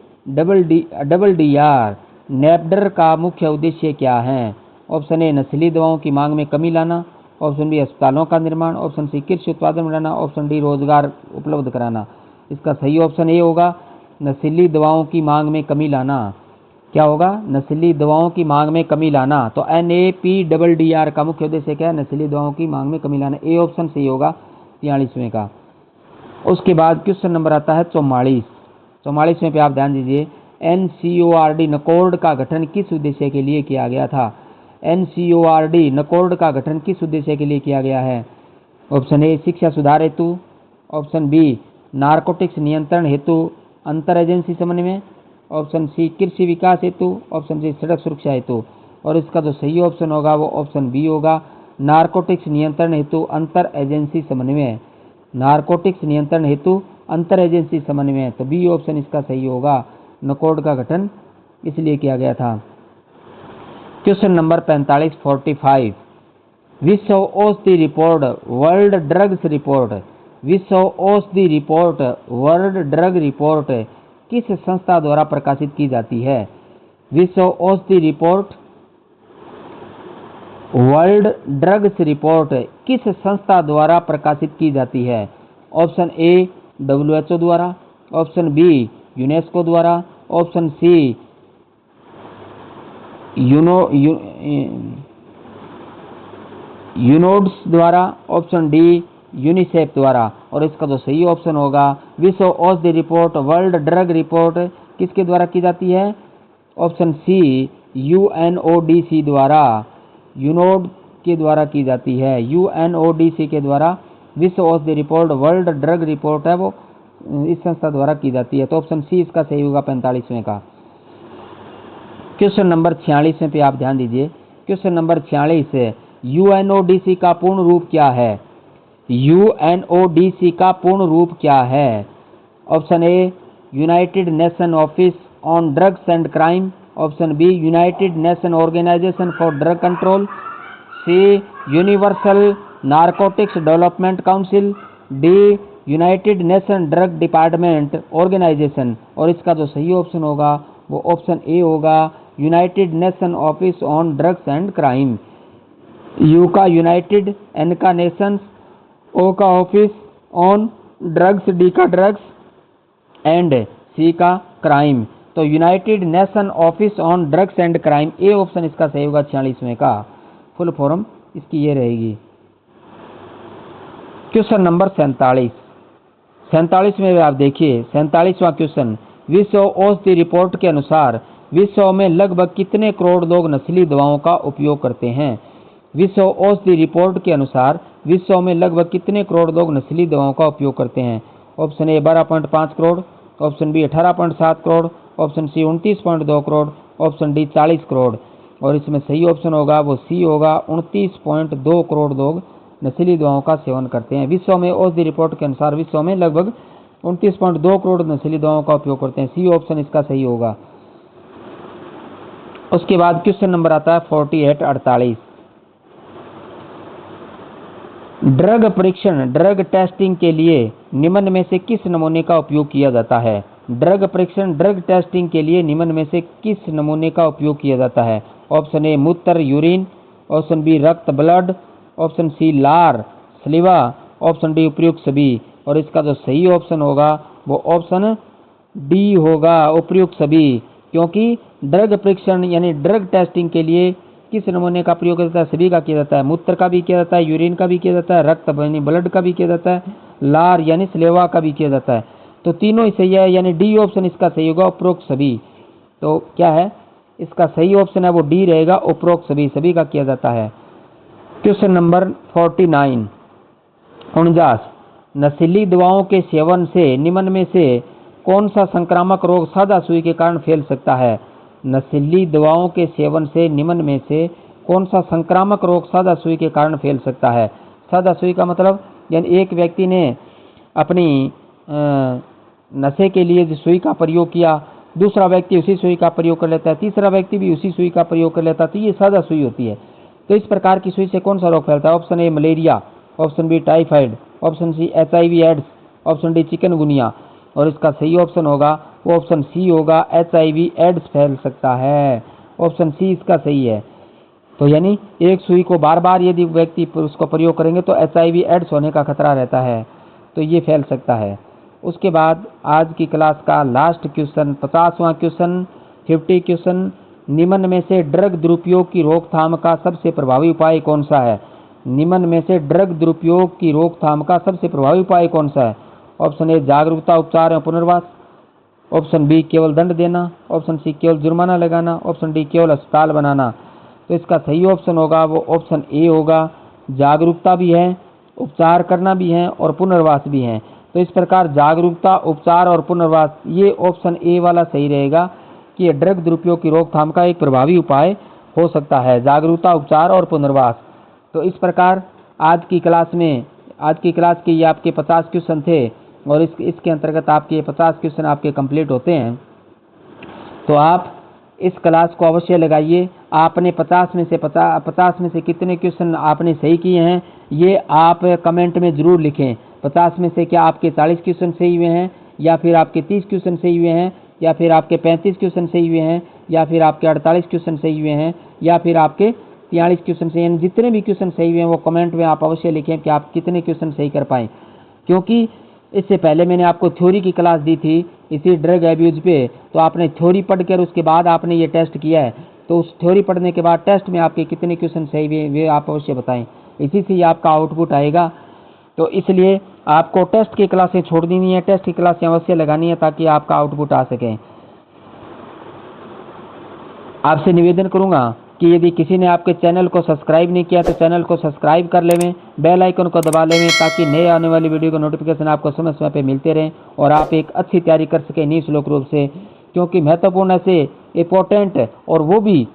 नेपडर का मुख्य उद्देश्य क्या है? ऑप्शन ए नशीली दवाओं की मांग में कमी लाना, ऑप्शन बी अस्पतालों का निर्माण, ऑप्शन सी कृषि उत्पादन बढ़ाना, ऑप्शन डी रोजगार उपलब्ध कराना। इसका सही ऑप्शन ए होगा, नशीली दवाओं की मांग में कमी लाना। क्या होगा? नशीली दवाओं की मांग में कमी लाना। तो NAPDDR का मुख्य उद्देश्य क्या है? नशीली दवाओं की मांग में कमी लाना। ए ऑप्शन सही होगा 43वें का। उसके बाद क्वेश्चन नंबर आता है 44। 44वें पे आप ध्यान दीजिए, NCORD नकोर्ड का गठन किस उद्देश्य के लिए किया गया था? NCORD नकोर्ड का गठन किस उद्देश्य के लिए किया गया है? ऑप्शन ए शिक्षा सुधार हेतु, ऑप्शन बी नारकोटिक्स नियंत्रण हेतु अंतर एजेंसी समन्वय, ऑप्शन सी कृषि विकास हेतु, ऑप्शन सी सड़क सुरक्षा हेतु, और इसका जो सही ऑप्शन होगा वो ऑप्शन बी होगा, नारकोटिक्स नियंत्रण हेतु अंतर एजेंसी समन्वय। नारकोटिक्स नियंत्रण हेतु अंतर एजेंसी समन्वय, तो बी ऑप्शन इसका सही होगा, नकोर्ड का गठन इसलिए किया गया था। क्वेश्चन नंबर 45 45, विश्व औषधि रिपोर्ट वर्ल्ड ड्रग्स रिपोर्ट, विश्व औषधि रिपोर्ट वर्ल्ड ड्रग रिपोर्ट किस संस्था द्वारा प्रकाशित की जाती है? विश्व औषधि रिपोर्ट वर्ल्ड ड्रग्स रिपोर्ट किस संस्था द्वारा प्रकाशित की जाती है? ऑप्शन ए WHO द्वारा, ऑप्शन बी यूनेस्को द्वारा, ऑप्शन सी यूनोड्स द्वारा, ऑप्शन डी यूनिसेफ द्वारा, और इसका जो सही ऑप्शन होगा विश्व औषधि रिपोर्ट वर्ल्ड ड्रग रिपोर्ट किसके द्वारा की जाती है? ऑप्शन सी UNODC द्वारा, यूनोड के द्वारा की जाती है। UNODC के द्वारा विश्व औषधि रिपोर्ट वर्ल्ड ड्रग रिपोर्ट है वो इस संस्था द्वारा की जाती है। तो ऑप्शन सी इसका सही होगा 45वें का। क्वेश्चन नंबर 46 पे आप ध्यान दीजिए, क्वेश्चन नंबर 46 है, UNODC का पूर्ण रूप क्या है? UNODC का पूर्ण रूप क्या है? Option A United Nation office on drugs and crime, option B United Nation organisation for drug control, C universal narcotics development council, D United Nation drug department organisation, और इसका जो सही ऑप्शन होगा वो ऑप्शन ए होगा, United Nation office on drugs and crime. You का United, N का Nations, ओ का ऑफिस, ऑन ड्रग्स, डी का ड्रग्स एंड सी का क्राइम। तो United Nation office on drugs and crime, A option इसका सही होगा 46वें का। फुल फॉर्म इसकी ये रहेगी। क्वेश्चन नंबर 47 में आप देखिए 47वां क्वेश्चन, विश्व औषधि रिपोर्ट के अनुसार विश्व में लगभग कितने करोड़ लोग नशीली दवाओं का उपयोग करते हैं? विश्व औषधि रिपोर्ट के अनुसार विश्व में लगभग कितने करोड़ लोग नशीली दवाओं का उपयोग करते हैं? Option A 12.5 crore, option B 18.7 crore, option C 29.2 crore, option D 40 crore, और इसमें सही ऑप्शन होगा वो सी होगा, 29.2 करोड़ लोग नशीली दवाओं का सेवन करते हैं। विश्व में औषधि रिपोर्ट के अनुसार विश्व में लगभग 29.2 करोड़ नशीली दवाओं का उपयोग करते हैं। सी ऑप्शन इसका सही होगा। उसके बाद क्वेश्चन नंबर आता है 48 ड्रग परीक्षण ड्रग टेस्टिंग के लिए निम्न में से किस नमूने का उपयोग किया जाता है? ड्रग परीक्षण ड्रग टेस्टिंग के लिए निम्न में से किस नमूने का उपयोग किया जाता है? ऑप्शन ए मूत्र यूरिन, ऑप्शन बी रक्त ब्लड, ऑप्शन सी लार स्लीवा, ऑप्शन डी उपयुक्त सभी। और इसका जो सही ऑप्शन होगा वो ऑप्शन डी होगा, उपयुक्त सभी। क्योंकि ड्रग परीक्षण यानी ड्रग टेस्टिंग के लिए किस नमूने का प्रयोग किया जाता है? सभी का किया जाता है। मूत्र का भी किया जाता है, यूरिन का भी किया जाता है, रक्त यानी ब्लड का भी किया जाता है, लार यानी स्लेवा का भी किया जाता है। तो तीनों ही सही है, यानी डी ऑप्शन इसका सही होगा, उपरोक्त सभी। तो क्या है इसका सही ऑप्शन है वो डी रहेगा, उपरोक्त सभी, सभी का किया जाता है। क्वेश्चन नंबर 49 नशीली दवाओं के सेवन से निम्न में से कौन सा संक्रामक रोग सादा सुई के कारण फैल सकता है? नशीली दवाओं के सेवन से निम्न में से कौन सा संक्रामक रोग सादा सुई के कारण फैल सकता है? सादा सुई का मतलब यानी एक व्यक्ति ने अपनी नशे के लिए जो सुई का प्रयोग किया, दूसरा व्यक्ति उसी सुई का प्रयोग कर लेता है, तीसरा व्यक्ति भी उसी सुई का प्रयोग कर लेता है, तो ये सादा सुई होती है। तो इस प्रकार की सुई से कौन सा रोग फैलता है? Option A malaria, option B typhoid, option C HIV AIDS, option D chikungunya. और इसका सही ऑप्शन होगा वो ऑप्शन सी होगा, HIV एड्स फैल सकता है। ऑप्शन सी इसका सही है। तो यानी एक सुई को बार बार यदि व्यक्ति उसको प्रयोग करेंगे तो HIV एड्स होने का खतरा रहता है, तो ये फैल सकता है। उसके बाद आज की क्लास का लास्ट क्वेश्चन 50वां क्वेश्चन 50 क्वेश्चन निम्न में से ड्रग दुरुपयोग की रोकथाम का सबसे प्रभावी उपाय कौन सा है? निम्न में से ड्रग दुरुपयोग की रोकथाम का सबसे प्रभावी उपाय कौन सा है? ऑप्शन ए जागरूकता, उपचार एवं पुनर्वास, ऑप्शन बी केवल दंड देना, ऑप्शन सी केवल जुर्माना लगाना, ऑप्शन डी केवल अस्पताल बनाना। तो इसका सही ऑप्शन होगा वो ऑप्शन ए होगा, जागरूकता भी है, उपचार करना भी है और पुनर्वास भी है। तो इस प्रकार जागरूकता, उपचार और पुनर्वास ये ऑप्शन ए वाला सही रहेगा कि ये ड्रग दुरुपयोग की रोकथाम का एक प्रभावी उपाय हो सकता है, जागरूकता, उपचार और पुनर्वास। तो इस प्रकार आज की क्लास के ये आपके 50 क्वेश्चन थे और इसके अंतर्गत आपके 50 क्वेश्चन आपके कंप्लीट होते हैं। तो आप इस क्लास को अवश्य लगाइए। आपने 50 में से कितने क्वेश्चन आपने सही किए हैं ये आप कमेंट में ज़रूर लिखें। 50 में से क्या आपके 40 क्वेश्चन सही हुए हैं, या फिर आपके 30 क्वेश्चन सही हुए हैं, या फिर आपके 35 क्वेश्चन सही हुए हैं, या फिर आपके 48 क्वेश्चन सही हुए हैं, या फिर आपके 43 क्वेश्चन सही हैं। जितने भी क्वेश्चन सही हुए हैं वो कमेंट में आप अवश्य लिखें कि आप कितने क्वेश्चन सही कर पाएँ। क्योंकि इससे पहले मैंने आपको थ्योरी की क्लास दी थी इसी ड्रग एब्यूज पे, तो आपने थ्योरी पढ़कर उसके बाद आपने ये टेस्ट किया है, तो उस थ्योरी पढ़ने के बाद टेस्ट में आपके कितने क्वेश्चन सही हुए वे आप अवश्य बताएं। इसी से ही आपका आउटपुट आएगा। तो इसलिए आपको टेस्ट की क्लासें छोड़नी नहीं है, टेस्ट की क्लासें अवश्य लगानी है ताकि आपका आउटपुट आ सके। आपसे निवेदन करूंगा कि यदि किसी ने आपके चैनल को सब्सक्राइब नहीं किया तो चैनल को सब्सक्राइब कर लेवें, बेल आइकन को दबा लेवें ताकि नए आने वाली वीडियो का नोटिफिकेशन आपको समय समय पे मिलते रहें और आप एक अच्छी तैयारी कर सकें निःशुल्क रूप से। क्योंकि महत्वपूर्ण से इम्पोर्टेंट और वो भी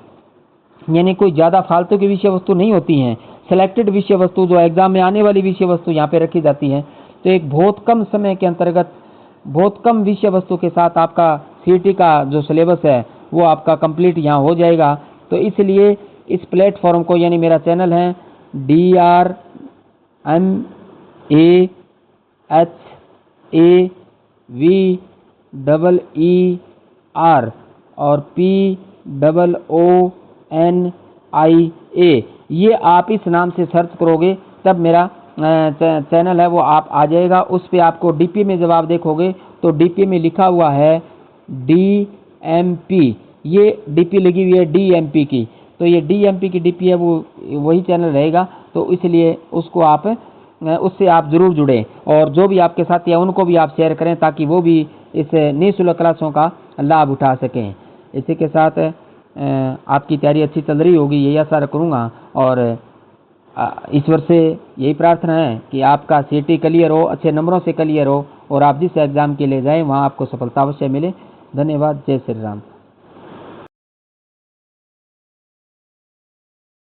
यानी कोई ज़्यादा फालतू की विषय वस्तु नहीं होती हैं, सिलेक्टेड विषय वस्तु जो एग्जाम में आने वाली विषय वस्तु यहाँ पे रखी जाती हैं। तो एक बहुत कम समय के अंतर्गत बहुत कम विषय वस्तु के साथ आपका CET का जो सिलेबस है वो आपका कंप्लीट यहाँ हो जाएगा। तो इसलिए इस प्लेटफॉर्म को यानी मेरा चैनल है DRMAHAVEER और POONIA, ये आप इस नाम से सर्च करोगे तब मेरा चैनल है वो आप आ जाएगा। उस पर आपको DP में जब आप देखोगे तो DP में लिखा हुआ है DMP, ये DP लगी हुई है DMP की, तो ये DMP की DP है वो वही चैनल रहेगा। तो इसलिए उसको आप उससे आप ज़रूर जुड़ें और जो भी आपके साथी हैं उनको भी आप शेयर करें ताकि वो भी इस निःशुल्क क्लासों का लाभ उठा सकें। इसी के साथ आपकी तैयारी अच्छी चल रही होगी यही आशा करूँगा और ईश्वर से यही प्रार्थना है कि आपका CET क्लियर हो, अच्छे नंबरों से क्लियर हो और आप जिस एग्ज़ाम के लिए जाएं वहाँ आपको सफलता अवश्य मिले। धन्यवाद। जय श्री राम।